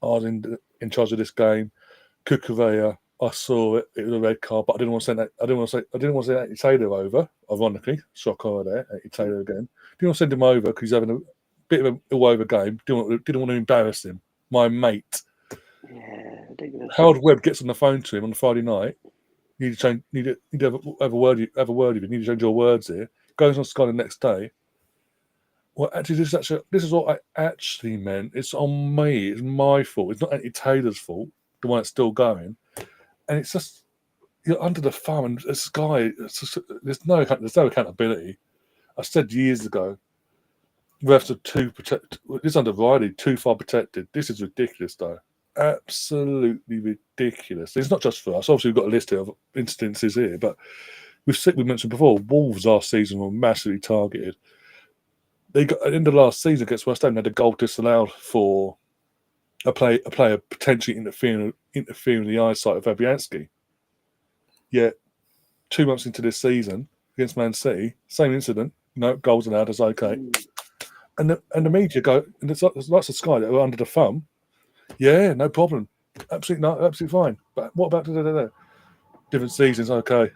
I was in charge of this game. Kukureya, I saw it. It was a red card, but I didn't want to send that. I didn't want to send Anthony Taylor over. Ironically, shock horror there. Anthony Taylor again. Didn't want to send him over because he's having a bit of an all-over game. Didn't want to embarrass him. My mate.
Yeah, ridiculous.
Howard Webb gets on the phone to him on the Friday night. Need to have a word with you. Need to change your words here. Goes on Sky the next day. Well, actually, this is what I actually meant. It's on me. It's my fault. It's not Anthony Taylor's fault. The one that's still going, and it's just you're under the thumb. And Sky, there's no accountability. I said years ago, refs are too protected. This under Riley, too far protected. This is ridiculous, though. Absolutely ridiculous. It's not just for us. Obviously, we've got a list of instances here, but we mentioned before, Wolves last season were massively targeted. They got at the end of last season against West Ham, they had a goal disallowed for a player potentially interfering in the eyesight of Fabianski. Yet 2 months into this season against Man City, same incident. No goals allowed. It's okay. And the media go, and it's lots of Sky that are under the thumb. Yeah, no problem. Absolutely fine. But what about different seasons? Okay.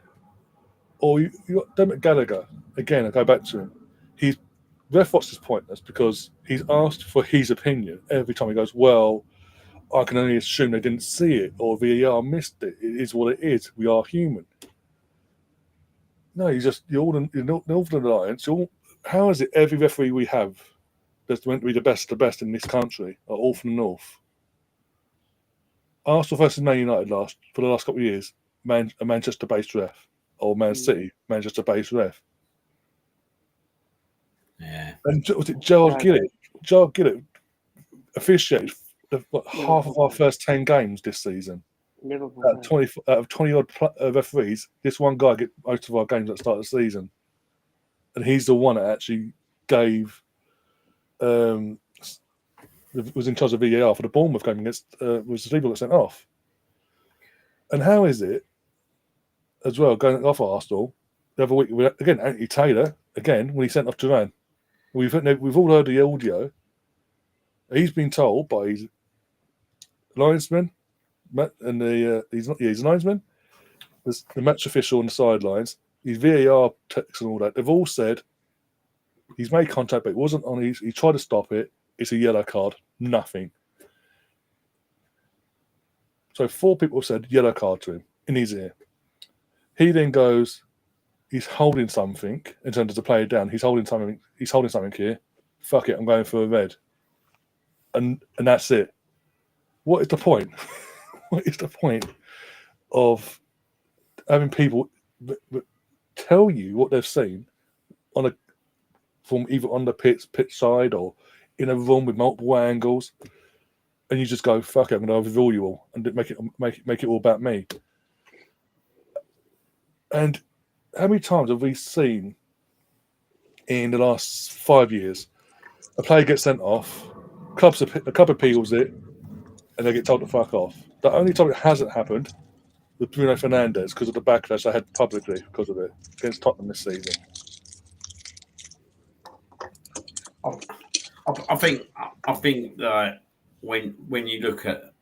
Or you got Dermot Gallagher again. I go back to him. Ref Watch is pointless because he's asked for his opinion every time. He goes, "Well, I can only assume they didn't see it or VAR missed it. It is what it is. We are human." No, you're all in Northern Alliance. How is it every referee we have that's meant to be the best in this country are all from the north? Arsenal versus Man United for the last couple of years, a Manchester-based ref, or Man City, Manchester-based ref.
Yeah.
And was it Gerard Gillett? Gerard Gillett officiated half of our first 10 games this season. Out of 20 odd referees, this one guy gets most of our games at the start of the season, and he's the one that actually was in charge of VAR for the Bournemouth game against was the people that sent off. And how is it as well going off Arsenal the other week again? Anthony Taylor again when he sent off Duran. We've all heard the audio. He's been told by his linesman, and he's a linesman. There's the match official on the sidelines. His VAR techs and all that. They've all said he's made contact, but it wasn't on. He tried to stop it. It's a yellow card. Nothing. So 4 people said yellow card to him in his ear. He then goes. He's holding something in terms of the player down. He's holding something here. Fuck it, I'm going for a red. And that's it. What is the point? What is the point of having people tell you what they've seen from either on the pitch side or in a room with multiple angles, and you just go, fuck it, I'm going to reveal you all and make it all about me. And how many times have we seen in the last 5 years a player gets sent off, a club appeals it, and they get told to fuck off? The only time it hasn't happened with Bruno Fernandes because of the backlash I had publicly because of it against Tottenham this season.
I think that when you look at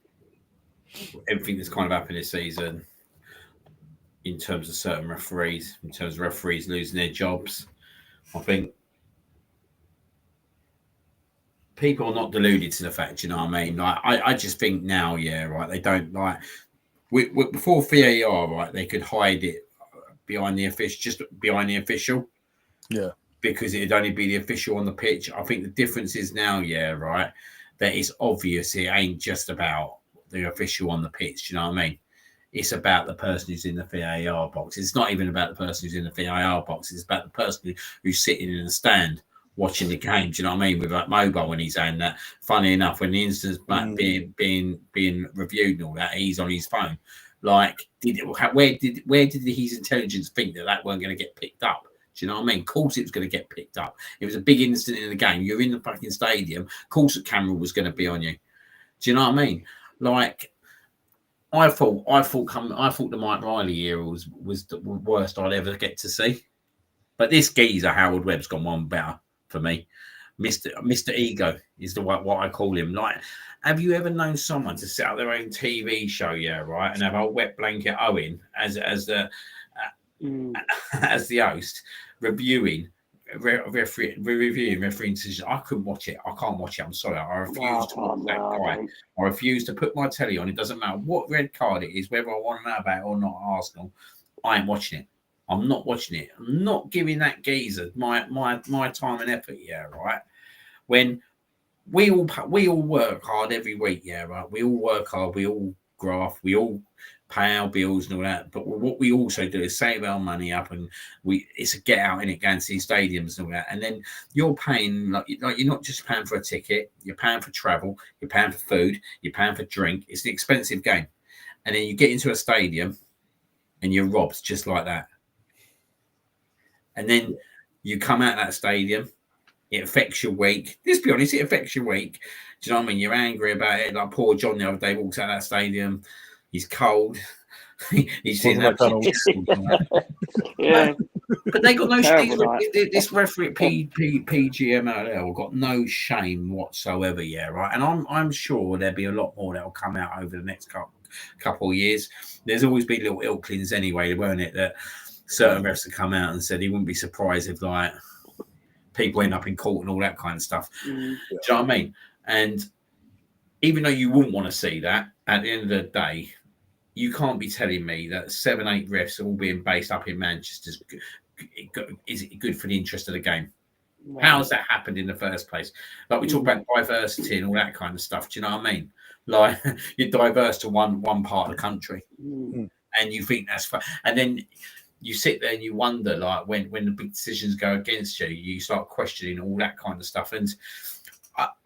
everything that's kind of happened this season, in terms of certain referees, in terms of referees losing their jobs, I think people are not deluded to the fact, you know what I mean? Like, I just think now, yeah, right, they don't like... before VAR, right, they could hide it behind the official, just behind the official.
Yeah.
Because it'd only be the official on the pitch. I think the difference is now, yeah, right, that it's obvious it ain't just about the official on the pitch, you know what I mean? It's about the person who's in the VAR box. It's not even about the person who's in the VAR box. It's about the person who's sitting in the stand watching the game. Do you know what I mean? With like mobile when he's saying that. Funny enough, when the instance being reviewed and all that, he's on his phone. Like, where did his intelligence think that weren't going to get picked up? Do you know what I mean? Of course it was going to get picked up. It was a big incident in the game. You're in the fucking stadium. Of course the camera was going to be on you. Do you know what I mean? Like, I thought the Mike Riley era was the worst I'd ever get to see. But this geezer, Howard Webb's gone one better for me. Mr. Ego is what I call him. Like, have you ever known someone to set up their own TV show, right, and have a wet blanket Owen as the host, reviewing refereeing decisions? I couldn't watch it. I can't watch it. I'm sorry. I refuse to watch that guy. I refuse to put my telly on. It doesn't matter what red card it is, whether I want to know about it or not. Arsenal, I ain't watching it. I'm not watching it. I'm not giving that geezer my time and effort. Yeah, right. When we all work hard every week. Yeah, right. We all work hard. We all graft. We all pay our bills and all that. But what we also do is save our money up, and it's a get out in it, going to see stadiums and all that. And then you're paying like you're not just paying for a ticket. You're paying for travel. You're paying for food. You're paying for drink. It's an expensive game. And then you get into a stadium, and you're robbed just like that. And then you come out of that stadium, it affects your week. Let's be honest, it affects your week. Do you know what I mean? You're angry about it. Like poor John the other day walks out of that stadium. He's cold. He's sitting there.
Yeah.
But they got no shame. This referee at PGMOL got no shame whatsoever, yeah, right? And I'm sure there'll be a lot more that'll come out over the next couple of years. There's always been little ilklings anyway, weren't it? That certain refs have come out and said he wouldn't be surprised if like people end up in court and all that kind of stuff. Do you know what I mean? And even though you wouldn't want to see that, at the end of the day, you can't be telling me that 7-8 refs all being based up in Manchester is good for the interest of the game. No. How has that happened in the first place? Like we talk about diversity and all that kind of stuff. Do you know what I mean? Like you're diverse to one part of the country, and you think that's fun, and then you sit there and you wonder, like when the big decisions go against you, you start questioning all that kind of stuff. And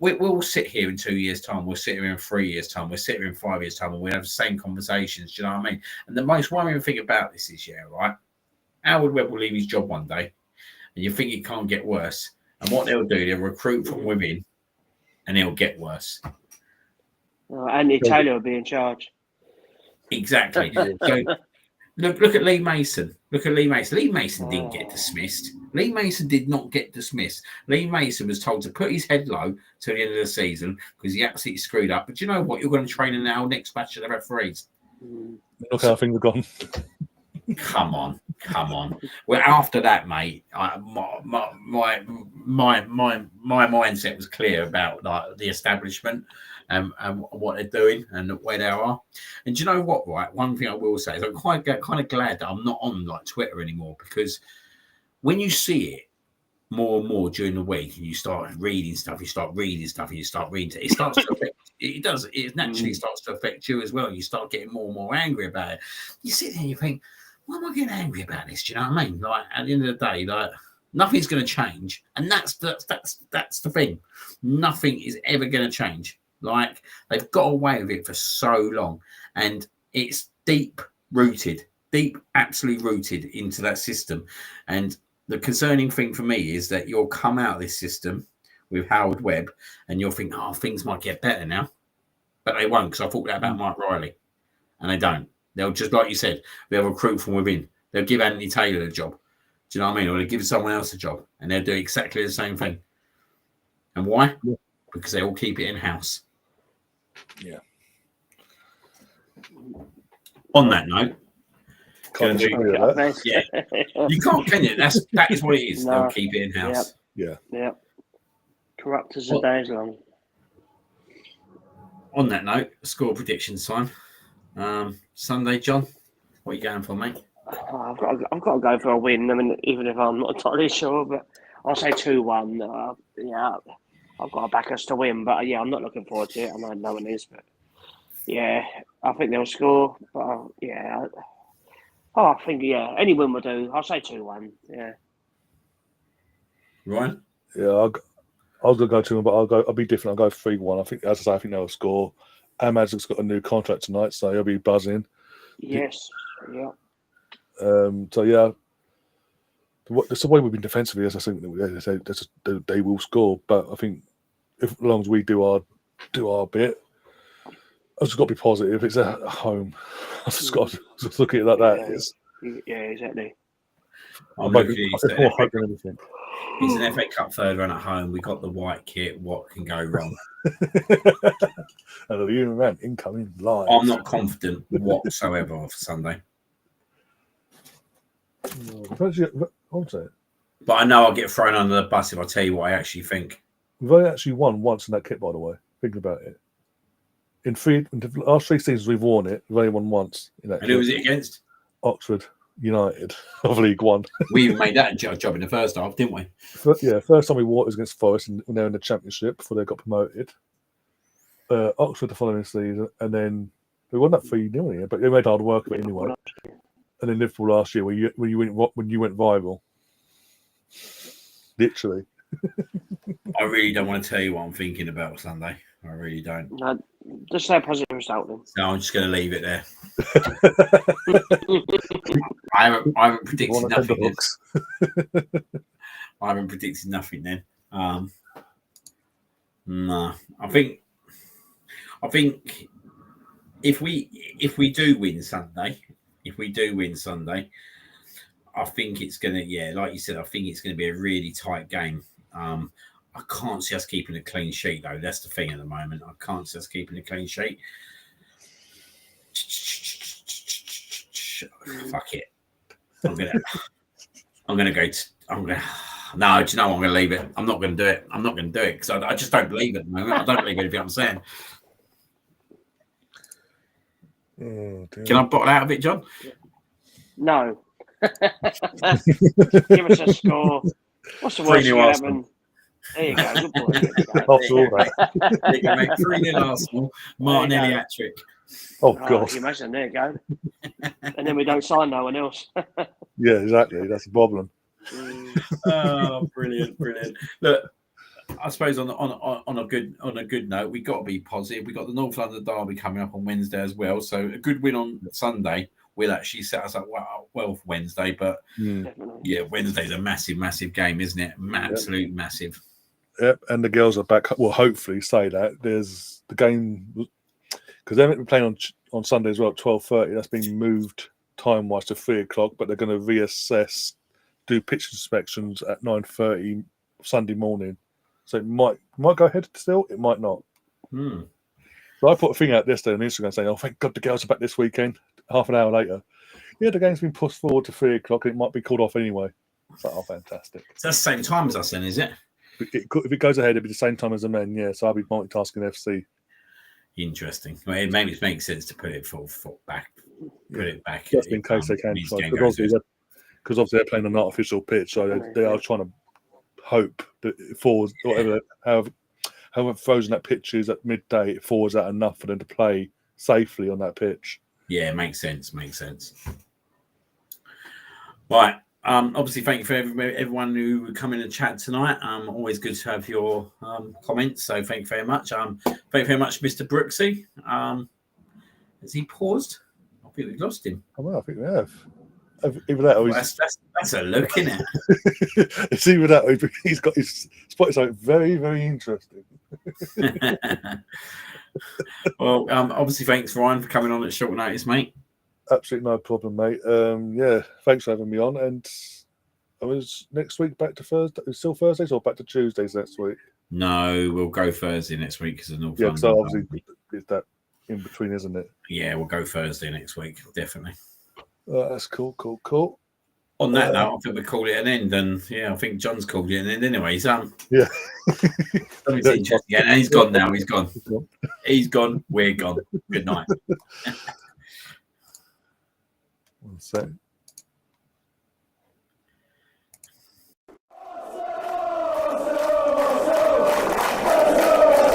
we'll sit here in 2 years' time, we'll sit here in 3 years' time, we'll sit here in 5 years' time, and we'll have the same conversations. Do you know what I mean? And the most worrying thing about this is, right, Howard Webb will leave his job one day, and you think it can't get worse. And what they'll do, they'll recruit from within, and it'll get worse.
Andy Taylor will be in charge.
Exactly. So, Look at Lee Mason. Lee Mason didn't get dismissed. Lee Mason did not get dismissed. Lee Mason was told to put his head low till the end of the season because he absolutely screwed up. But you know what? You're going to train in our next batch of the referees.
Look how things have gone.
Come on. Well, after that, mate, my mindset was clear about like the establishment and what they're doing and where they are. And do you know what? Right, one thing I will say is I'm kind of glad that I'm not on like Twitter anymore, because when you see it more and more during the week, and you start reading stuff, it starts to affect. It does. It naturally starts to affect you as well. You start getting more and more angry about it. You sit there and you think, why am I getting angry about this? Do you know what I mean? Like at the end of the day, like nothing's going to change, and that's the thing. Nothing is ever going to change. Like they've got away with it for so long, and it's absolutely rooted into that system. And the concerning thing for me is that you'll come out of this system with Howard Webb, and you'll think, oh, things might get better now, but they won't, because I thought that about Mike Riley, and they don't. They'll just, like you said, they'll recruit from within. They'll give Anthony Taylor a job. Do you know what I mean? Or they'll give someone else a job, and they'll do exactly the same thing. And why? Yeah. Because they all keep it in-house.
Yeah.
On that note, you can't, can you? That is what it is. No. They'll keep it in-house.
Yep.
Yeah. Corrupt as the days long.
On that note, score predictions time. Sunday, John, what are you going for, mate?
I've got to go for a win. I mean, even if I'm not entirely sure, but I'll say 2-1. Yeah, I've got to back us to win, but yeah, I'm not looking forward to it. I know no one is, but yeah, I think they'll score. But I think any win will do. I'll say 2-1. Yeah.
Ryan?
Yeah, I was going to go 2-1, but I'll be different. I'll go 3-1. I think, as I say, I think they'll score. Amaz's got a new contract tonight, so he'll be buzzing.
Yes. Yeah.
So yeah, that's the way we've been defensively. As I think that they will score, but I think as long as we do our bit, I've just got to be positive. It's at home. I've just got to just look at it like that.
Yeah, exactly.
I'm looking at
it's more hope than anything.
It's an FA Cup third run at home. We got the white kit. What can go wrong?
And the human man incoming live.
I'm not confident whatsoever for Sunday. But I know I'll get thrown under the bus if I tell you what I actually think.
We've only actually won once in that kit, by the way. Thinking about it. In the last 3 seasons we've worn it, we've only won once in that
And who was it against?
Oxford United of League One.
We even made that a job in the first half, didn't we?
First time we wore it was against Forest when they were in the Championship before they got promoted. Oxford the following season, and then we won that 3-0 here, but they made hard work of it anyway. And then Liverpool last year, when you went viral, literally.
I really don't want to tell you what I'm thinking about Sunday. I really don't.
No, just say a positive result then.
No, I'm just going to leave it there. I haven't predicted nothing. I haven't predicted nothing then. No, I think if we do win Sunday, I think it's gonna, like you said, I think it's gonna be a really tight game. I can't see us keeping a clean sheet though. That's the thing at the moment. I can't see us keeping a clean sheet. Fuck it. No, do you know what? I'm gonna leave it. I'm not gonna do it. Because I just don't believe it at the moment. I don't believe anything I'm saying.
Oh,
can I bottle out of it, John?
No. Give us a score. What's the worst that can happen? There you go. Good boy.
There you go, mate. 3-0 Arsenal. Martinelli hat-trick.
Oh, God.
You imagine, there you go. And then we don't sign no one else.
Yeah, exactly. That's the problem.
Oh, brilliant. Look, I suppose on a good note, we got to be positive. We got the North London derby coming up on Wednesday as well. So a good win on Sunday will actually set us up well for Wednesday. But yeah, Wednesday's a massive game, isn't it? Absolute massive.
Yep, and the girls are back. Well, hopefully, say that there's the game because they're meant to be playing on Sunday as well at 12:30. That's been moved time-wise to 3:00, but they're going to reassess, do pitch inspections at 9:30 Sunday morning. So it might go ahead still. It might not. So I put a thing out yesterday on Instagram saying, "Oh, thank God the girls are back this weekend." Half an hour later, the game's been pushed forward to 3:00. And it might be called off anyway. It's like, oh, fantastic.
So that's the same time as us then, is it?
If it goes ahead, it'll be the same time as the men. Yeah, so I'll be multitasking FC.
Interesting. Well, it makes sense to put it back. Put it back.
Just in case they can. Because obviously they're playing an artificial pitch, so they are trying to hope that it falls, however frozen that pitch is at midday, it falls out enough for them to play safely on that pitch.
Yeah, makes sense. Right. Obviously, thank you for everyone who come in and chat tonight. Always good to have your comments. So thank you very much. Thank you very much, Mr. Brooksy. Has he paused? I think we've lost him.
Oh, well, I think we have. Either that, or
that's a look, isn't it?
It's either that, or he's got his spotted something very, very interesting.
Well, obviously, thanks Ryan for coming on at short notice, mate.
Absolutely no problem, mate. Thanks for having me on. And I was next week back to Thursday. It's still Thursdays or back to Tuesdays next week?
No, we'll go Thursday next week because of North London.
So obviously it's that in between, isn't it?
Yeah, we'll go Thursday next week, definitely.
That's cool.
On that note, I think we called it an end, and I think John's called it an end anyway.
Yeah.
Something's interesting. Yeah, and he's gone now. He's gone. He's gone. We're gone. Good night.
1 sec.